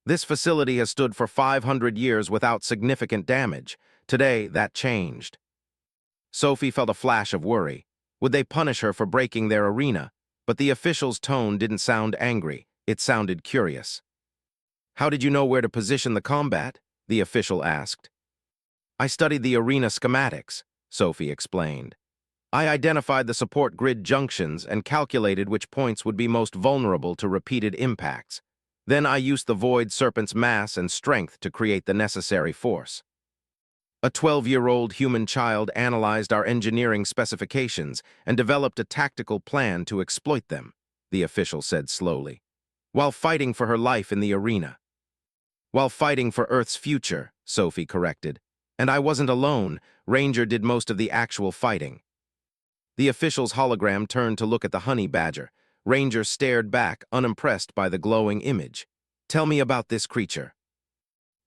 "This facility has stood for 500 years without significant damage. Today, that changed." Sophie felt a flash of worry. Would they punish her for breaking their arena? But the official's tone didn't sound angry. It sounded curious. "How did you know where to position the combat?" the official asked. "I studied the arena schematics," Sophie explained. "I identified the support grid junctions and calculated which points would be most vulnerable to repeated impacts. Then I used the void serpent's mass and strength to create the necessary force." "A 12-year-old human child analyzed our engineering specifications and developed a tactical plan to exploit them," the official said slowly, "while fighting for her life in the arena." "While fighting for Earth's future," Sophie corrected. "And I wasn't alone. Ranger did most of the actual fighting." The official's hologram turned to look at the honey badger. Ranger stared back, unimpressed by the glowing image. "Tell me about this creature."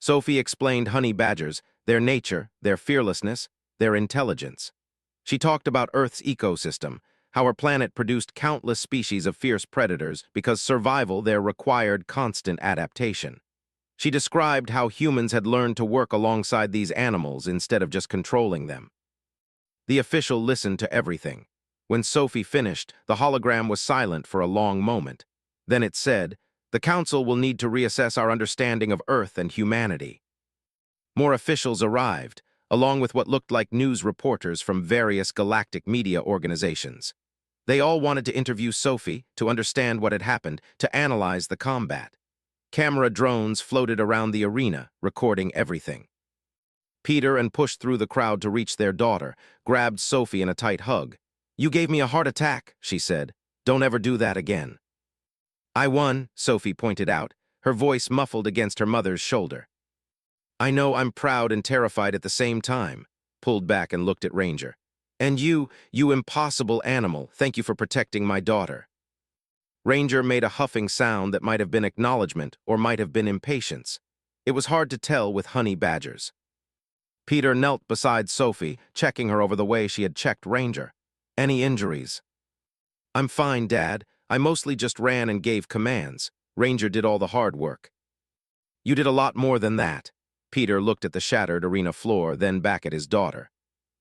Sophie explained honey badgers, their nature, their fearlessness, their intelligence. She talked about Earth's ecosystem, how her planet produced countless species of fierce predators because survival there required constant adaptation. She described how humans had learned to work alongside these animals instead of just controlling them. The official listened to everything. When Sophie finished, the hologram was silent for a long moment. Then it said, "The Council will need to reassess our understanding of Earth and humanity." More officials arrived, along with what looked like news reporters from various galactic media organizations. They all wanted to interview Sophie, to understand what had happened, to analyze the combat. Camera drones floated around the arena, recording everything. Peter and pushed through the crowd to reach their daughter, grabbed Sophie in a tight hug. "You gave me a heart attack," she said. "Don't ever do that again." "I won," Sophie pointed out, her voice muffled against her mother's shoulder. "I know, I'm proud and terrified at the same time," pulled back and looked at Ranger. "And you impossible animal, thank you for protecting my daughter." Ranger made a huffing sound that might have been acknowledgement or might have been impatience. It was hard to tell with honey badgers. Peter knelt beside Sophie, checking her over the way she had checked Ranger. "Any injuries?" I'm fine, Dad. I mostly just ran and gave commands. Ranger did all the hard work. You did a lot more than that. Peter looked at the shattered arena floor, then back at his daughter.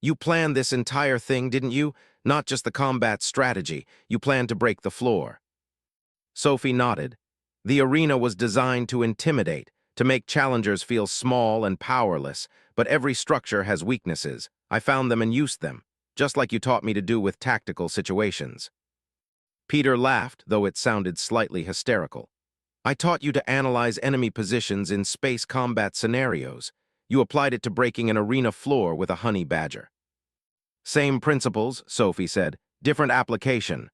You planned this entire thing, didn't you? Not just the combat strategy. You planned to break the floor. Sophie nodded. The arena was designed to intimidate, to make challengers feel small and powerless, but every structure has weaknesses. I found them and used them, just like you taught me to do with tactical situations. Peter laughed, though it sounded slightly hysterical. I taught you to analyze enemy positions in space combat scenarios. You applied it to breaking an arena floor with a honey badger. Same principles, Sophie said, different application.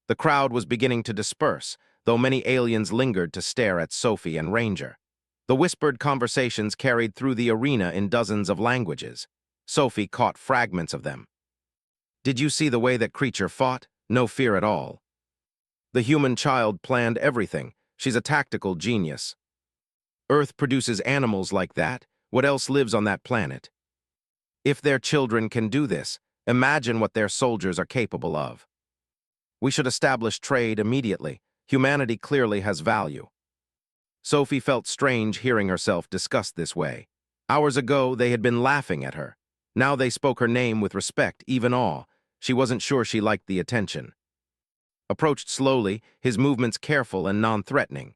The crowd was beginning to disperse, though many aliens lingered to stare at Sophie and Ranger. The whispered conversations carried through the arena in dozens of languages. Sophie caught fragments of them. Did you see the way that creature fought? No fear at all. The human child planned everything. She's a tactical genius. Earth produces animals like that. What else lives on that planet? If their children can do this, imagine what their soldiers are capable of. We should establish trade immediately. Humanity clearly has value. Sophie felt strange hearing herself discussed this way. Hours ago, they had been laughing at her. Now they spoke her name with respect, even awe. She wasn't sure she liked the attention. Approached slowly, his movements careful and non-threatening.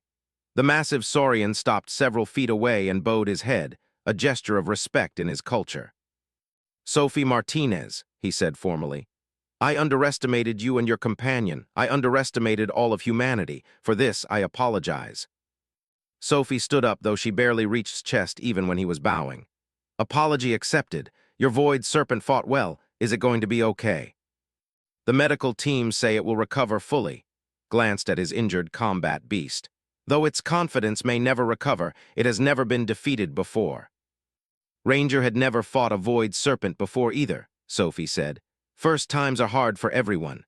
The massive Saurian stopped several feet away and bowed his head, a gesture of respect in his culture. Sophie Martinez, he said formally. I underestimated you and your companion. I underestimated all of humanity. For this, I apologize. Sophie stood up, though she barely reached his chest even when he was bowing. Apology accepted. Your void serpent fought well. Is it going to be okay? The medical teams say it will recover fully. Glanced at his injured combat beast. Though its confidence may never recover, it has never been defeated before. Ranger had never fought a void serpent before either, Sophie said. First times are hard for everyone.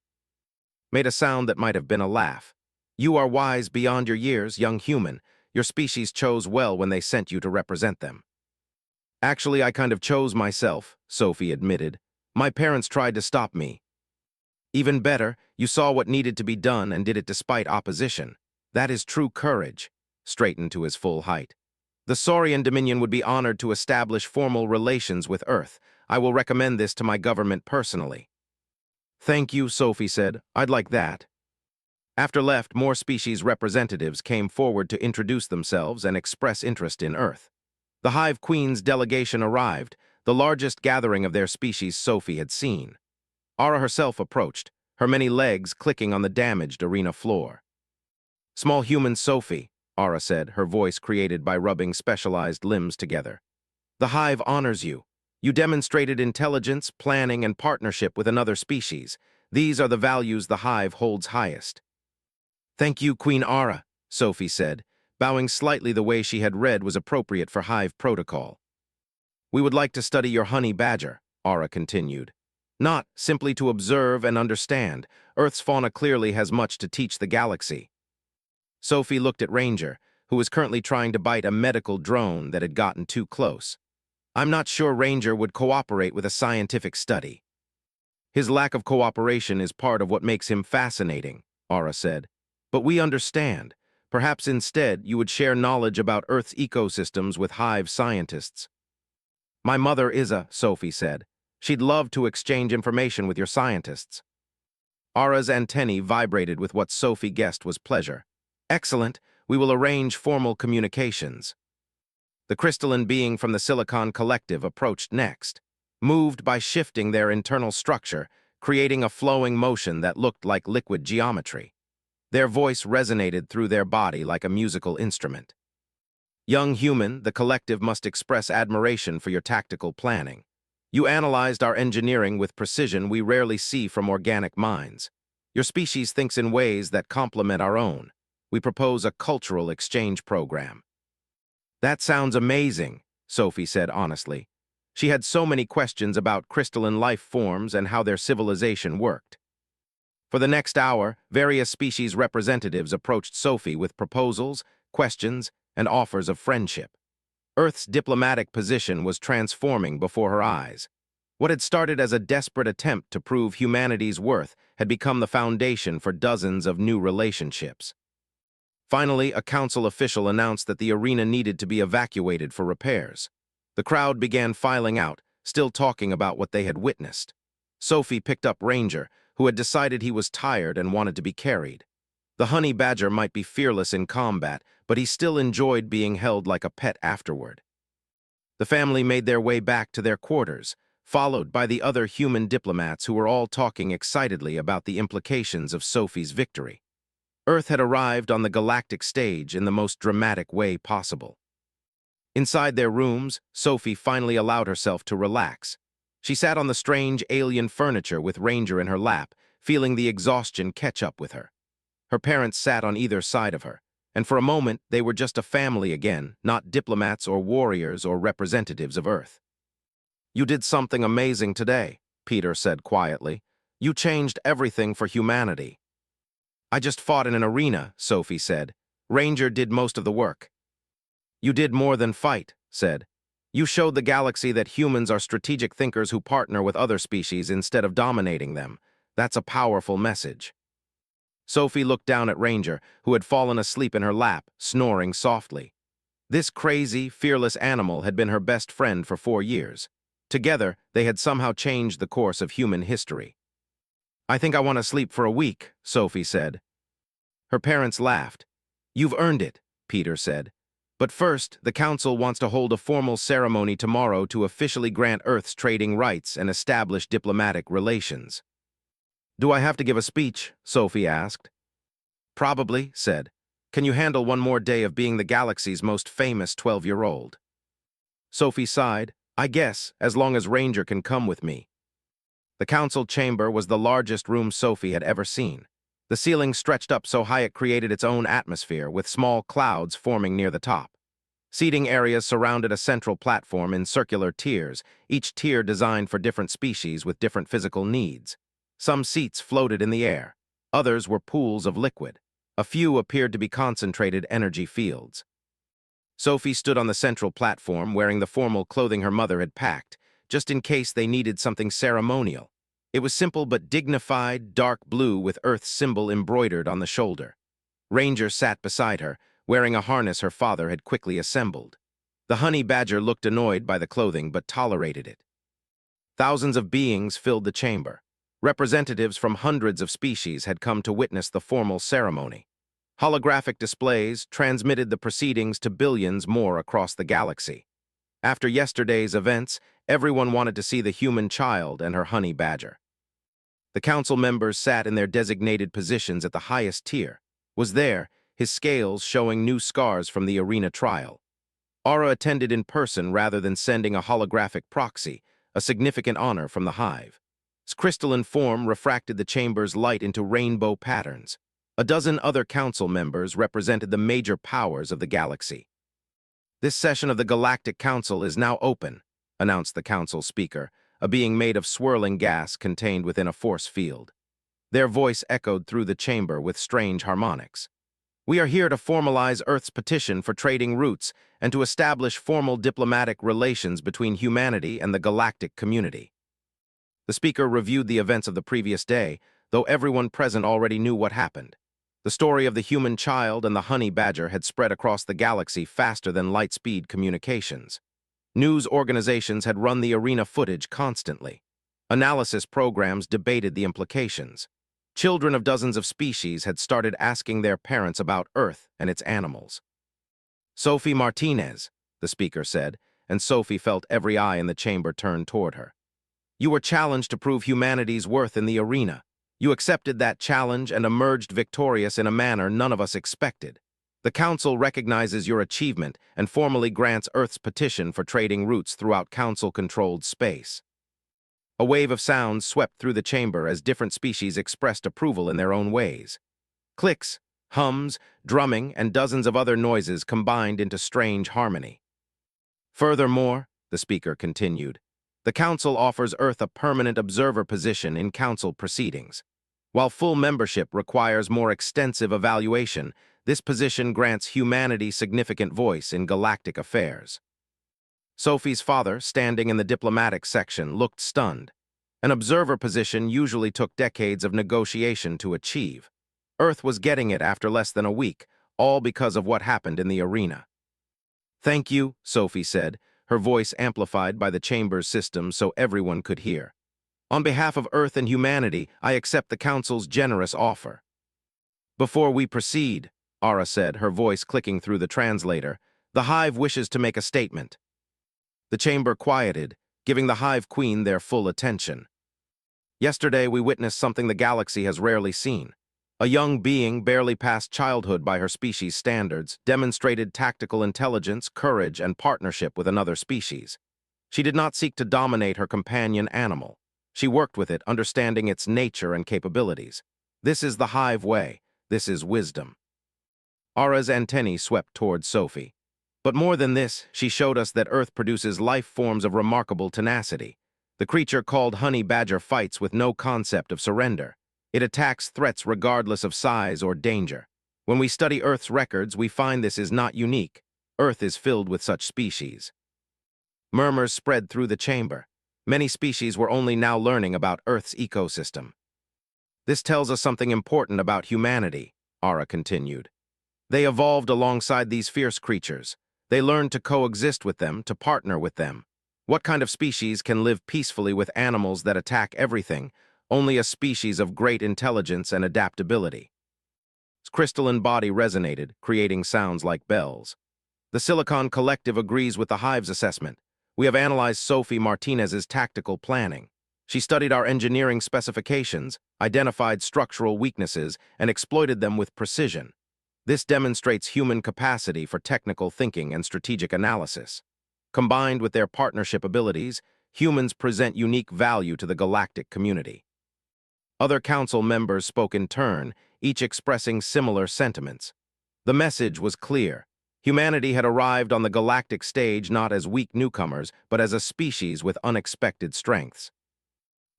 Made a sound that might have been a laugh. You are wise beyond your years, young human. Your species chose well when they sent you to represent them. Actually, I kind of chose myself, Sophie admitted. My parents tried to stop me. Even better, you saw what needed to be done and did it despite opposition. That is true courage. Straightened to his full height. The Saurian Dominion would be honored to establish formal relations with Earth. I will recommend this to my government personally. Thank you, Sophie said. I'd like that. After left, more species representatives came forward to introduce themselves and express interest in Earth. The Hive Queen's delegation arrived, the largest gathering of their species Sophie had seen. Aura herself approached, her many legs clicking on the damaged arena floor. Small human Sophie, Aura said, her voice created by rubbing specialized limbs together. The Hive honors you. You demonstrated intelligence, planning, and partnership with another species. These are the values the Hive holds highest. Thank you, Queen Aura, Sophie said, bowing slightly the way she had read was appropriate for Hive protocol. We would like to study your honey badger, Aura continued. Not simply to observe and understand. Earth's fauna clearly has much to teach the galaxy. Sophie looked at Ranger, who was currently trying to bite a medical drone that had gotten too close. I'm not sure Ranger would cooperate with a scientific study. His lack of cooperation is part of what makes him fascinating, Aura said. But we understand. Perhaps instead you would share knowledge about Earth's ecosystems with Hive scientists. My mother is Sophie said. She'd love to exchange information with your scientists. Aura's antennae vibrated with what Sophie guessed was pleasure. Excellent. We will arrange formal communications. The crystalline being from the Silicon Collective approached next, moved by shifting their internal structure, creating a flowing motion that looked like liquid geometry. Their voice resonated through their body like a musical instrument. Young human, the collective must express admiration for your tactical planning. You analyzed our engineering with precision we rarely see from organic minds. Your species thinks in ways that complement our own. We propose a cultural exchange program. That sounds amazing, Sophie said honestly. She had so many questions about crystalline life forms and how their civilization worked. For the next hour, various species representatives approached Sophie with proposals, questions, and offers of friendship. Earth's diplomatic position was transforming before her eyes. What had started as a desperate attempt to prove humanity's worth had become the foundation for dozens of new relationships. Finally, a council official announced that the arena needed to be evacuated for repairs. The crowd began filing out, still talking about what they had witnessed. Sophie picked up Ranger, who had decided he was tired and wanted to be carried. The honey badger might be fearless in combat, but he still enjoyed being held like a pet afterward. The family made their way back to their quarters, followed by the other human diplomats who were all talking excitedly about the implications of Sophie's victory. Earth had arrived on the galactic stage in the most dramatic way possible. Inside their rooms, Sophie finally allowed herself to relax. She sat on the strange alien furniture with Ranger in her lap, feeling the exhaustion catch up with her. Her parents sat on either side of her, and for a moment they were just a family again, not diplomats or warriors or representatives of Earth. "You did something amazing today," Peter said quietly. "You changed everything for humanity." "I just fought in an arena," Sophie said. "Ranger did most of the work." "You did more than fight," said. "You showed the galaxy that humans are strategic thinkers who partner with other species instead of dominating them. That's a powerful message." Sophie looked down at Ranger, who had fallen asleep in her lap, snoring softly. This crazy, fearless animal had been her best friend for 4 years. Together, they had somehow changed the course of human history. "I think I want to sleep for a week," Sophie said. Her parents laughed. "You've earned it," Peter said. "But first, the Council wants to hold a formal ceremony tomorrow to officially grant Earth's trading rights and establish diplomatic relations." "Do I have to give a speech?" Sophie asked. "Probably," said. "Can you handle one more day of being the galaxy's most famous 12-year-old?" Sophie sighed. "I guess, as long as Ranger can come with me." The council chamber was the largest room Sophie had ever seen. The ceiling stretched up so high it created its own atmosphere, with small clouds forming near the top. Seating areas surrounded a central platform in circular tiers, each tier designed for different species with different physical needs. Some seats floated in the air. Others were pools of liquid. A few appeared to be concentrated energy fields. Sophie stood on the central platform wearing the formal clothing her mother had packed, just in case they needed something ceremonial. It was simple but dignified, dark blue with Earth's symbol embroidered on the shoulder. Ranger sat beside her, wearing a harness her father had quickly assembled. The honey badger looked annoyed by the clothing but tolerated it. Thousands of beings filled the chamber. Representatives from hundreds of species had come to witness the formal ceremony. Holographic displays transmitted the proceedings to billions more across the galaxy. After yesterday's events, everyone wanted to see the human child and her honey badger. The council members sat in their designated positions at the highest tier. Was there, his scales showing new scars from the arena trial. Aura attended in person rather than sending a holographic proxy, a significant honor from the hive. Its crystalline form refracted the chamber's light into rainbow patterns. A dozen other council members represented the major powers of the galaxy. "This session of the Galactic Council is now open," announced the council speaker, a being made of swirling gas contained within a force field. Their voice echoed through the chamber with strange harmonics. "We are here to formalize Earth's petition for trading routes and to establish formal diplomatic relations between humanity and the galactic community." The speaker reviewed the events of the previous day, though everyone present already knew what happened. The story of the human child and the honey badger had spread across the galaxy faster than light-speed communications. News organizations had run the arena footage constantly. Analysis programs debated the implications. Children of dozens of species had started asking their parents about Earth and its animals. "Sophie Martinez," the speaker said, and Sophie felt every eye in the chamber turn toward her. "You were challenged to prove humanity's worth in the arena. You accepted that challenge and emerged victorious in a manner none of us expected. The Council recognizes your achievement and formally grants Earth's petition for trading routes throughout Council-controlled space." A wave of sounds swept through the chamber as different species expressed approval in their own ways. Clicks, hums, drumming, and dozens of other noises combined into strange harmony. "Furthermore," the speaker continued, "the Council offers Earth a permanent observer position in Council proceedings. While full membership requires more extensive evaluation, this position grants humanity significant voice in galactic affairs." Sophie's father, standing in the diplomatic section, looked stunned. An observer position usually took decades of negotiation to achieve. Earth was getting it after less than a week, all because of what happened in the arena. "Thank you," Sophie said, her voice amplified by the chamber's system so everyone could hear. "On behalf of Earth and humanity, I accept the Council's generous offer." "Before we proceed," Ara said, her voice clicking through the translator, "the Hive wishes to make a statement." The chamber quieted, giving the Hive Queen their full attention. "Yesterday we witnessed something the galaxy has rarely seen. A young being, barely past childhood by her species' standards, demonstrated tactical intelligence, courage, and partnership with another species. She did not seek to dominate her companion animal. She worked with it, understanding its nature and capabilities. This is the Hive way. This is wisdom." Ara's antennae swept towards Sophie. "But more than this, she showed us that Earth produces life forms of remarkable tenacity. The creature called honey badger fights with no concept of surrender. It attacks threats regardless of size or danger. When we study Earth's records, we find this is not unique. Earth is filled with such species." Murmurs spread through the chamber. Many species were only now learning about Earth's ecosystem. "This tells us something important about humanity," Ara continued. "They evolved alongside these fierce creatures. They learned to coexist with them, to partner with them. What kind of species can live peacefully with animals that attack everything? Only a species of great intelligence and adaptability." Its crystalline body resonated, creating sounds like bells. "The Silicon Collective agrees with the Hive's assessment. We have analyzed Sophie Martinez's tactical planning. She studied our engineering specifications, identified structural weaknesses, and exploited them with precision. This demonstrates human capacity for technical thinking and strategic analysis. Combined with their partnership abilities, humans present unique value to the galactic community." Other council members spoke in turn, each expressing similar sentiments. The message was clear. Humanity had arrived on the galactic stage not as weak newcomers, but as a species with unexpected strengths.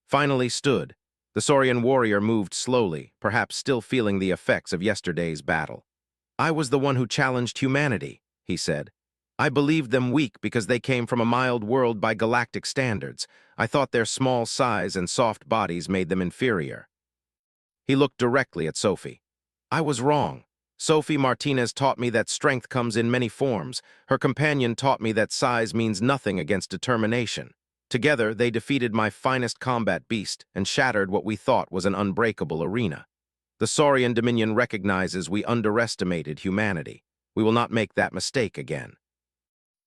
Finally stood. The Saurian warrior moved slowly, perhaps still feeling the effects of yesterday's battle. "I was the one who challenged humanity," he said. "I believed them weak because they came from a mild world by galactic standards. I thought their small size and soft bodies made them inferior." He looked directly at Sophie. "I was wrong. Sophie Martinez taught me that strength comes in many forms. Her companion taught me that size means nothing against determination. Together, they defeated my finest combat beast and shattered what we thought was an unbreakable arena. The Saurian Dominion recognizes we underestimated humanity. We will not make that mistake again."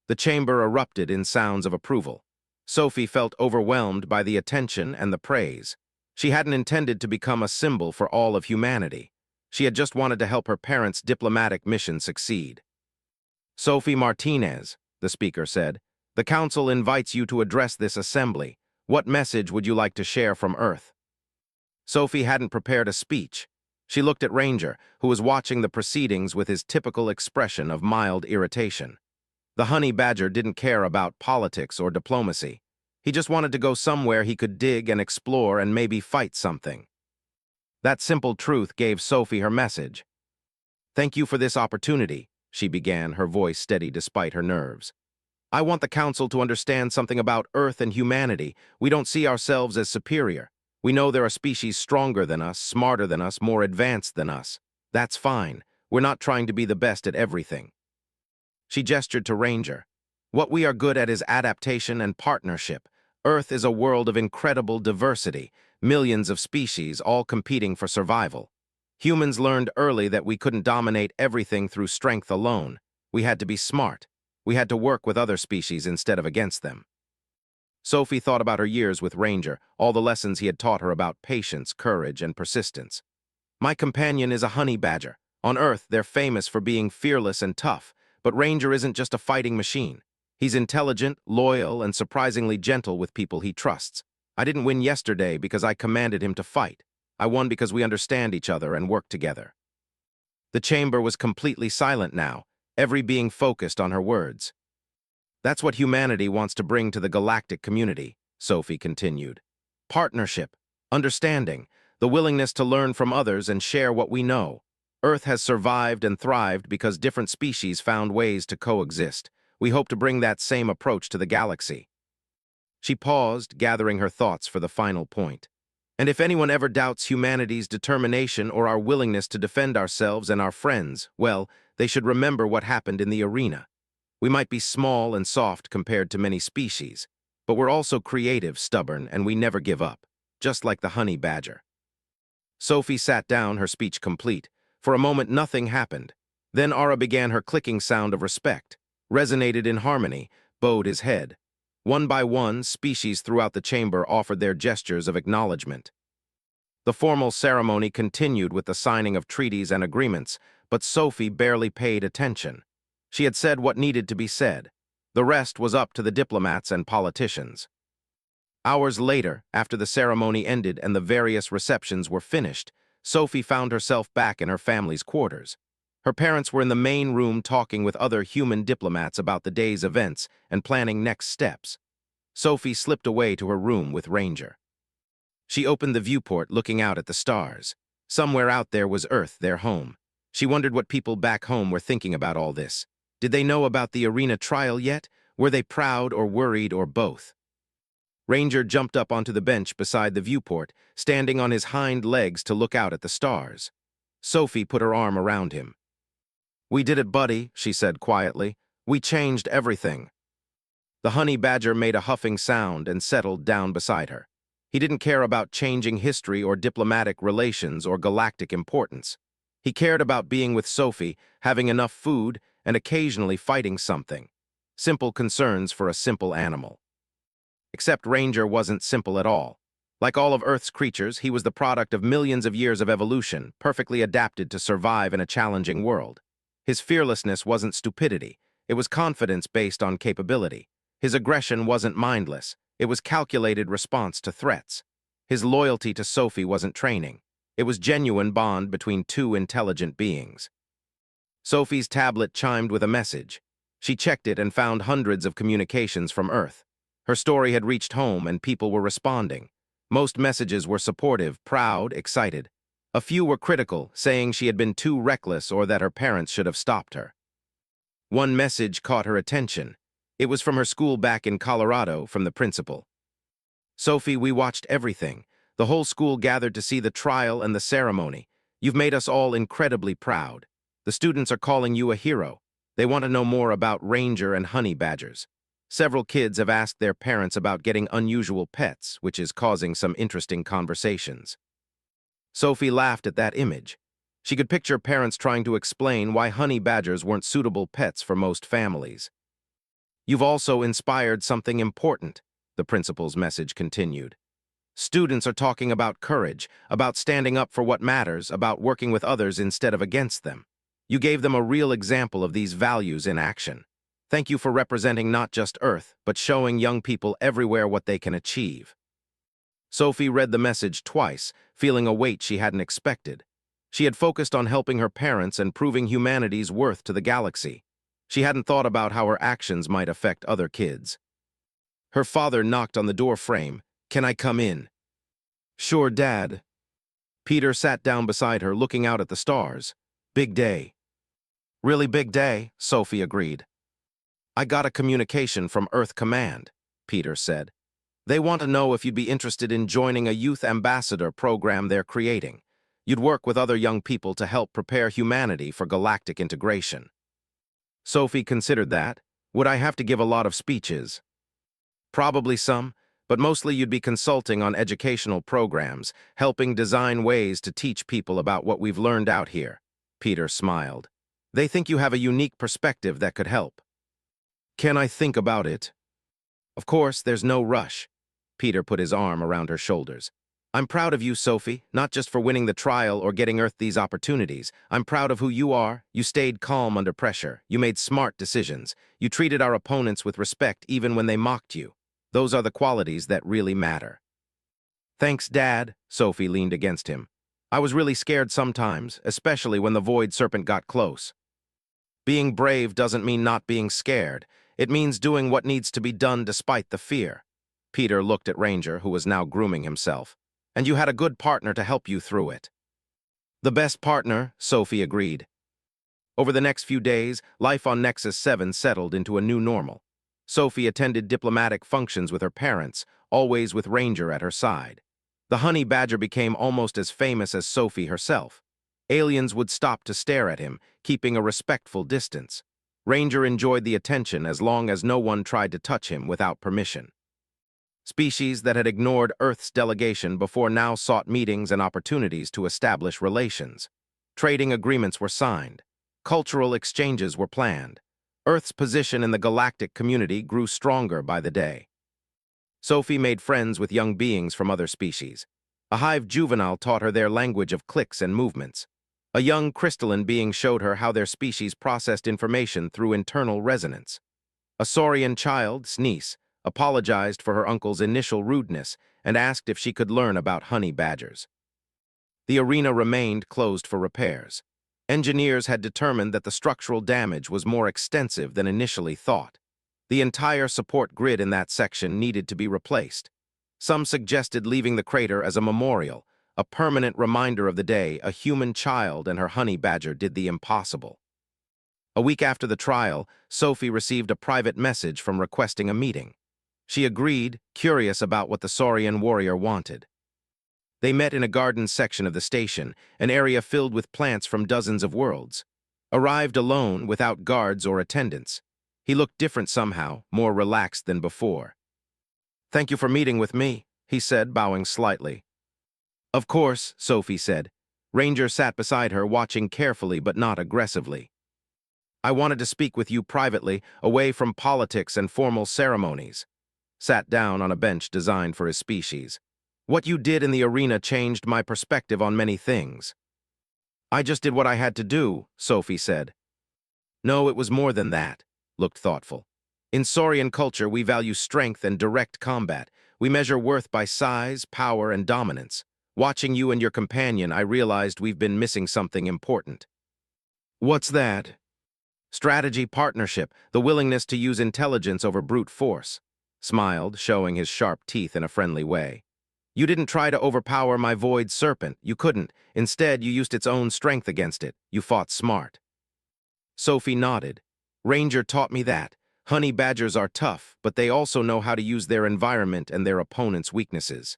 The chamber erupted in sounds of approval. Sophie felt overwhelmed by the attention and the praise. She hadn't intended to become a symbol for all of humanity. She had just wanted to help her parents' diplomatic mission succeed. "Sophie Martinez," the speaker said, "the Council invites you to address this assembly. What message would you like to share from Earth?" Sophie hadn't prepared a speech. She looked at Ranger, who was watching the proceedings with his typical expression of mild irritation. The honey badger didn't care about politics or diplomacy. He just wanted to go somewhere he could dig and explore and maybe fight something. That simple truth gave Sophie her message. "Thank you for this opportunity," she began, her voice steady despite her nerves. "I want the Council to understand something about Earth and humanity. We don't see ourselves as superior. We know there are species stronger than us, smarter than us, more advanced than us. That's fine. We're not trying to be the best at everything." She gestured to Ranger. "What we are good at is adaptation and partnership. Earth is a world of incredible diversity, millions of species all competing for survival. Humans learned early that we couldn't dominate everything through strength alone. We had to be smart. We had to work with other species instead of against them." Sophie thought about her years with Ranger, all the lessons he had taught her about patience, courage, and persistence. "My companion is a honey badger. On Earth, they're famous for being fearless and tough, but Ranger isn't just a fighting machine. He's intelligent, loyal, and surprisingly gentle with people he trusts. I didn't win yesterday because I commanded him to fight. I won because we understand each other and work together." The chamber was completely silent now, every being focused on her words. "That's what humanity wants to bring to the galactic community," Sophie continued. "Partnership, understanding, the willingness to learn from others and share what we know. Earth has survived and thrived because different species found ways to coexist. We hope to bring that same approach to the galaxy." She paused, gathering her thoughts for the final point. "And if anyone ever doubts humanity's determination or our willingness to defend ourselves and our friends, well, they should remember what happened in the arena. We might be small and soft compared to many species, but we're also creative, stubborn, and we never give up, just like the honey badger." Sophie sat down, her speech complete. For a moment, nothing happened. Then Aura began her clicking sound of respect, resonated in harmony, bowed his head. One by one, species throughout the chamber offered their gestures of acknowledgement. The formal ceremony continued with the signing of treaties and agreements, but Sophie barely paid attention. She had said what needed to be said. The rest was up to the diplomats and politicians. Hours later, after the ceremony ended and the various receptions were finished, Sophie found herself back in her family's quarters. Her parents were in the main room talking with other human diplomats about the day's events and planning next steps. Sophie slipped away to her room with Ranger. She opened the viewport, looking out at the stars. Somewhere out there was Earth, their home. She wondered what people back home were thinking about all this. Did they know about the arena trial yet? Were they proud or worried or both? Ranger jumped up onto the bench beside the viewport, standing on his hind legs to look out at the stars. Sophie put her arm around him. "We did it, buddy," she said quietly. "We changed everything." The honey badger made a huffing sound and settled down beside her. He didn't care about changing history or diplomatic relations or galactic importance. He cared about being with Sophie, having enough food, and occasionally fighting something. Simple concerns for a simple animal. Except Ranger wasn't simple at all. Like all of Earth's creatures, he was the product of millions of years of evolution, perfectly adapted to survive in a challenging world. His fearlessness wasn't stupidity. It was confidence based on capability. His aggression wasn't mindless. It was calculated response to threats. His loyalty to Sophie wasn't training. It was genuine bond between two intelligent beings. Sophie's tablet chimed with a message. She checked it and found hundreds of communications from Earth. Her story had reached home and people were responding. Most messages were supportive, proud, excited. A few were critical, saying she had been too reckless or that her parents should have stopped her. One message caught her attention. It was from her school back in Colorado, from the principal. "Sophie, we watched everything. The whole school gathered to see the trial and the ceremony. You've made us all incredibly proud. The students are calling you a hero. They want to know more about Ranger and honey badgers. Several kids have asked their parents about getting unusual pets, which is causing some interesting conversations." Sophie laughed at that image. She could picture parents trying to explain why honey badgers weren't suitable pets for most families. "You've also inspired something important," the principal's message continued. "Students are talking about courage, about standing up for what matters, about working with others instead of against them. You gave them a real example of these values in action. Thank you for representing not just Earth, but showing young people everywhere what they can achieve." Sophie read the message twice, feeling a weight she hadn't expected. She had focused on helping her parents and proving humanity's worth to the galaxy. She hadn't thought about how her actions might affect other kids. Her father knocked on the door frame. "Can I come in?" "Sure, Dad." Peter sat down beside her, looking out at the stars. "Big day." "Really big day," Sophie agreed. "I got a communication from Earth Command," Peter said. "They want to know if you'd be interested in joining a youth ambassador program they're creating. You'd work with other young people to help prepare humanity for galactic integration." Sophie considered that. "Would I have to give a lot of speeches?" "Probably some, but mostly you'd be consulting on educational programs, helping design ways to teach people about what we've learned out here." Peter smiled. "They think you have a unique perspective that could help." "Can I think about it?" "Of course, there's no rush." Peter put his arm around her shoulders. "I'm proud of you, Sophie, not just for winning the trial or getting Earth these opportunities. I'm proud of who you are. You stayed calm under pressure. You made smart decisions. You treated our opponents with respect even when they mocked you. Those are the qualities that really matter." "Thanks, Dad," Sophie leaned against him. "I was really scared sometimes, especially when the Void Serpent got close." "Being brave doesn't mean not being scared. It means doing what needs to be done despite the fear." Peter looked at Ranger, who was now grooming himself. "And you had a good partner to help you through it." "The best partner," Sophie agreed. Over the next few days, life on Nexus 7 settled into a new normal. Sophie attended diplomatic functions with her parents, always with Ranger at her side. The honey badger became almost as famous as Sophie herself. Aliens would stop to stare at him, keeping a respectful distance. Ranger enjoyed the attention as long as no one tried to touch him without permission. Species that had ignored Earth's delegation before now sought meetings and opportunities to establish relations. Trading agreements were signed. Cultural exchanges were planned. Earth's position in the galactic community grew stronger by the day. Sophie made friends with young beings from other species. A hive juvenile taught her their language of clicks and movements. A young crystalline being showed her how their species processed information through internal resonance. A saurian child, Sneeze, apologized for her uncle's initial rudeness and asked if she could learn about honey badgers. The arena remained closed for repairs. Engineers had determined that the structural damage was more extensive than initially thought. The entire support grid in that section needed to be replaced. Some suggested leaving the crater as a memorial, a permanent reminder of the day a human child and her honey badger did the impossible. A week after the trial, Sophie received a private message from requesting a meeting. She agreed, curious about what the Saurian warrior wanted. They met in a garden section of the station, an area filled with plants from dozens of worlds. Arrived alone, without guards or attendants. He looked different somehow, more relaxed than before. "Thank you for meeting with me," he said, bowing slightly. "Of course," Sophie said. Ranger sat beside her, watching carefully but not aggressively. "I wanted to speak with you privately, away from politics and formal ceremonies." Sat down on a bench designed for his species. "What you did in the arena changed my perspective on many things." "I just did what I had to do," Sophie said. "No, it was more than that," looked thoughtful. "In Saurian culture, we value strength and direct combat. We measure worth by size, power, and dominance. Watching you and your companion, I realized we've been missing something important." "What's that?" "Strategy, partnership, the willingness to use intelligence over brute force." Smiled, showing his sharp teeth in a friendly way. "You didn't try to overpower my void serpent. You couldn't. Instead, you used its own strength against it. You fought smart." Sophie nodded. "Ranger taught me that. Honey badgers are tough, but they also know how to use their environment and their opponent's weaknesses."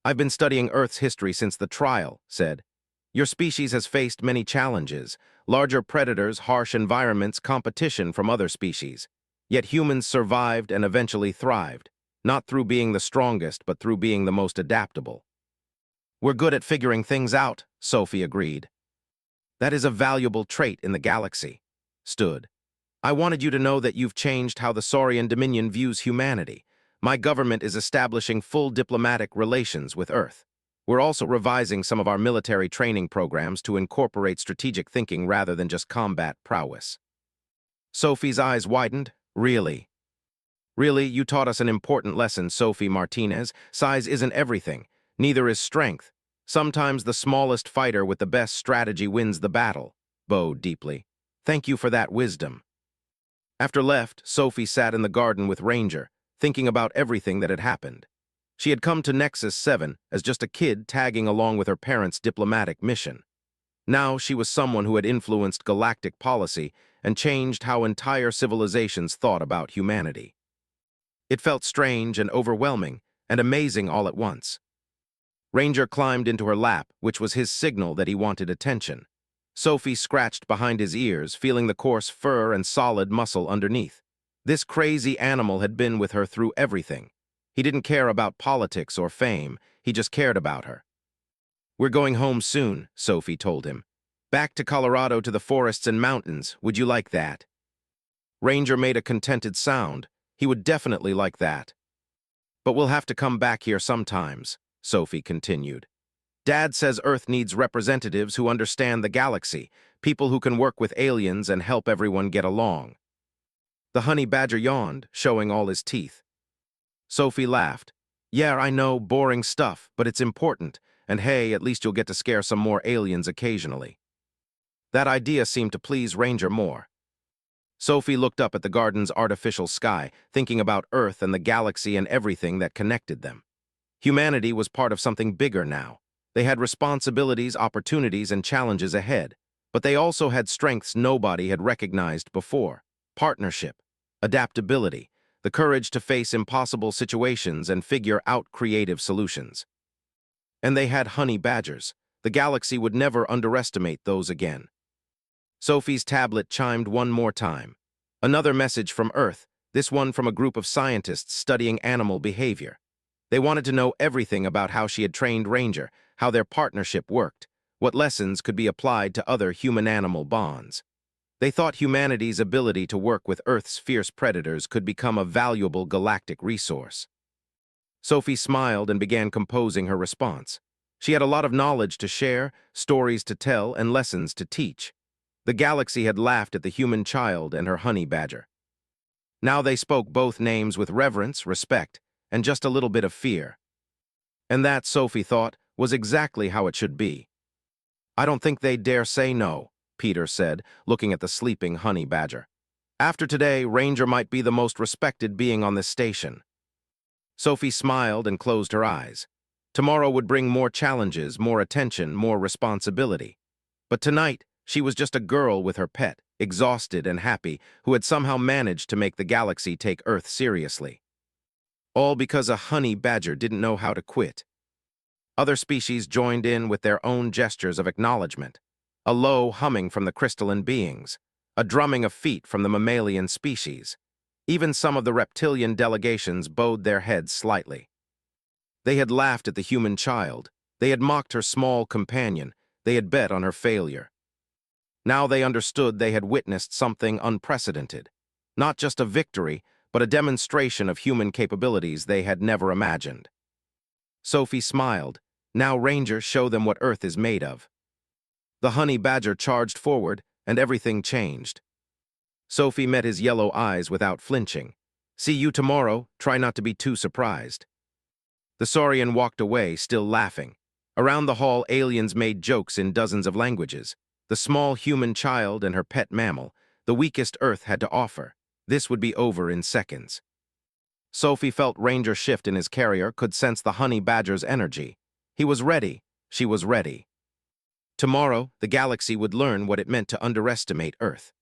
"I've been studying Earth's history since the trial," said. "Your species has faced many challenges. Larger predators, harsh environments, competition from other species. Yet humans survived and eventually thrived. Not through being the strongest, but through being the most adaptable." "We're good at figuring things out," Sophie agreed. "That is a valuable trait in the galaxy." Stood. "I wanted you to know that you've changed how the Saurian Dominion views humanity. My government is establishing full diplomatic relations with Earth. We're also revising some of our military training programs to incorporate strategic thinking rather than just combat prowess." Sophie's eyes widened. "Really?" "Really, you taught us an important lesson, Sophie Martinez. Size isn't everything. Neither is strength. Sometimes the smallest fighter with the best strategy wins the battle." Bowed deeply. "Thank you for that wisdom." After left, Sophie sat in the garden with Ranger, thinking about everything that had happened. She had come to Nexus 7 as just a kid tagging along with her parents' diplomatic mission. Now she was someone who had influenced galactic policy and changed how entire civilizations thought about humanity. It felt strange and overwhelming and amazing all at once. Ranger climbed into her lap, which was his signal that he wanted attention. Sophie scratched behind his ears, feeling the coarse fur and solid muscle underneath. This crazy animal had been with her through everything. He didn't care about politics or fame, he just cared about her. "We're going home soon," Sophie told him. "Back to Colorado to the forests and mountains. Would you like that?" Ranger made a contented sound. He would definitely like that. "But we'll have to come back here sometimes," Sophie continued. "Dad says Earth needs representatives who understand the galaxy, people who can work with aliens and help everyone get along." The honey badger yawned, showing all his teeth. Sophie laughed. "Yeah, I know, boring stuff, but it's important, and hey, at least you'll get to scare some more aliens occasionally." That idea seemed to please Ranger more. Sophie looked up at the garden's artificial sky, thinking about Earth and the galaxy and everything that connected them. Humanity was part of something bigger now. They had responsibilities, opportunities, and challenges ahead. But they also had strengths nobody had recognized before: partnership, adaptability, the courage to face impossible situations and figure out creative solutions. And they had honey badgers. The galaxy would never underestimate those again. Sophie's tablet chimed one more time. Another message from Earth, this one from a group of scientists studying animal behavior. They wanted to know everything about how she had trained Ranger, how their partnership worked, what lessons could be applied to other human-animal bonds. They thought humanity's ability to work with Earth's fierce predators could become a valuable galactic resource. Sophie smiled and began composing her response. She had a lot of knowledge to share, stories to tell, and lessons to teach. The galaxy had laughed at the human child and her honey badger. Now they spoke both names with reverence, respect, and just a little bit of fear. And that, Sophie thought, was exactly how it should be. "I don't think they'd dare say no," Peter said, looking at the sleeping honey badger. "After today, Ranger might be the most respected being on this station." Sophie smiled and closed her eyes. Tomorrow would bring more challenges, more attention, more responsibility. But tonight, she was just a girl with her pet, exhausted and happy, who had somehow managed to make the galaxy take Earth seriously. All because a honey badger didn't know how to quit. Other species joined in with their own gestures of acknowledgement. A low humming from the crystalline beings, a drumming of feet from the mammalian species. Even some of the reptilian delegations bowed their heads slightly. They had laughed at the human child. They had mocked her small companion. They had bet on her failure. Now they understood they had witnessed something unprecedented. Not just a victory, but a demonstration of human capabilities they had never imagined. Sophie smiled. "Now, Ranger, show them what Earth is made of." The honey badger charged forward, and everything changed. Sophie met his yellow eyes without flinching. "See you tomorrow. Try not to be too surprised." The Saurian walked away, still laughing. Around the hall, aliens made jokes in dozens of languages. The small human child and her pet mammal, the weakest Earth had to offer. This would be over in seconds. Sophie felt Ranger shift in his carrier, could sense the honey badger's energy. He was ready. She was ready. Tomorrow, the galaxy would learn what it meant to underestimate Earth.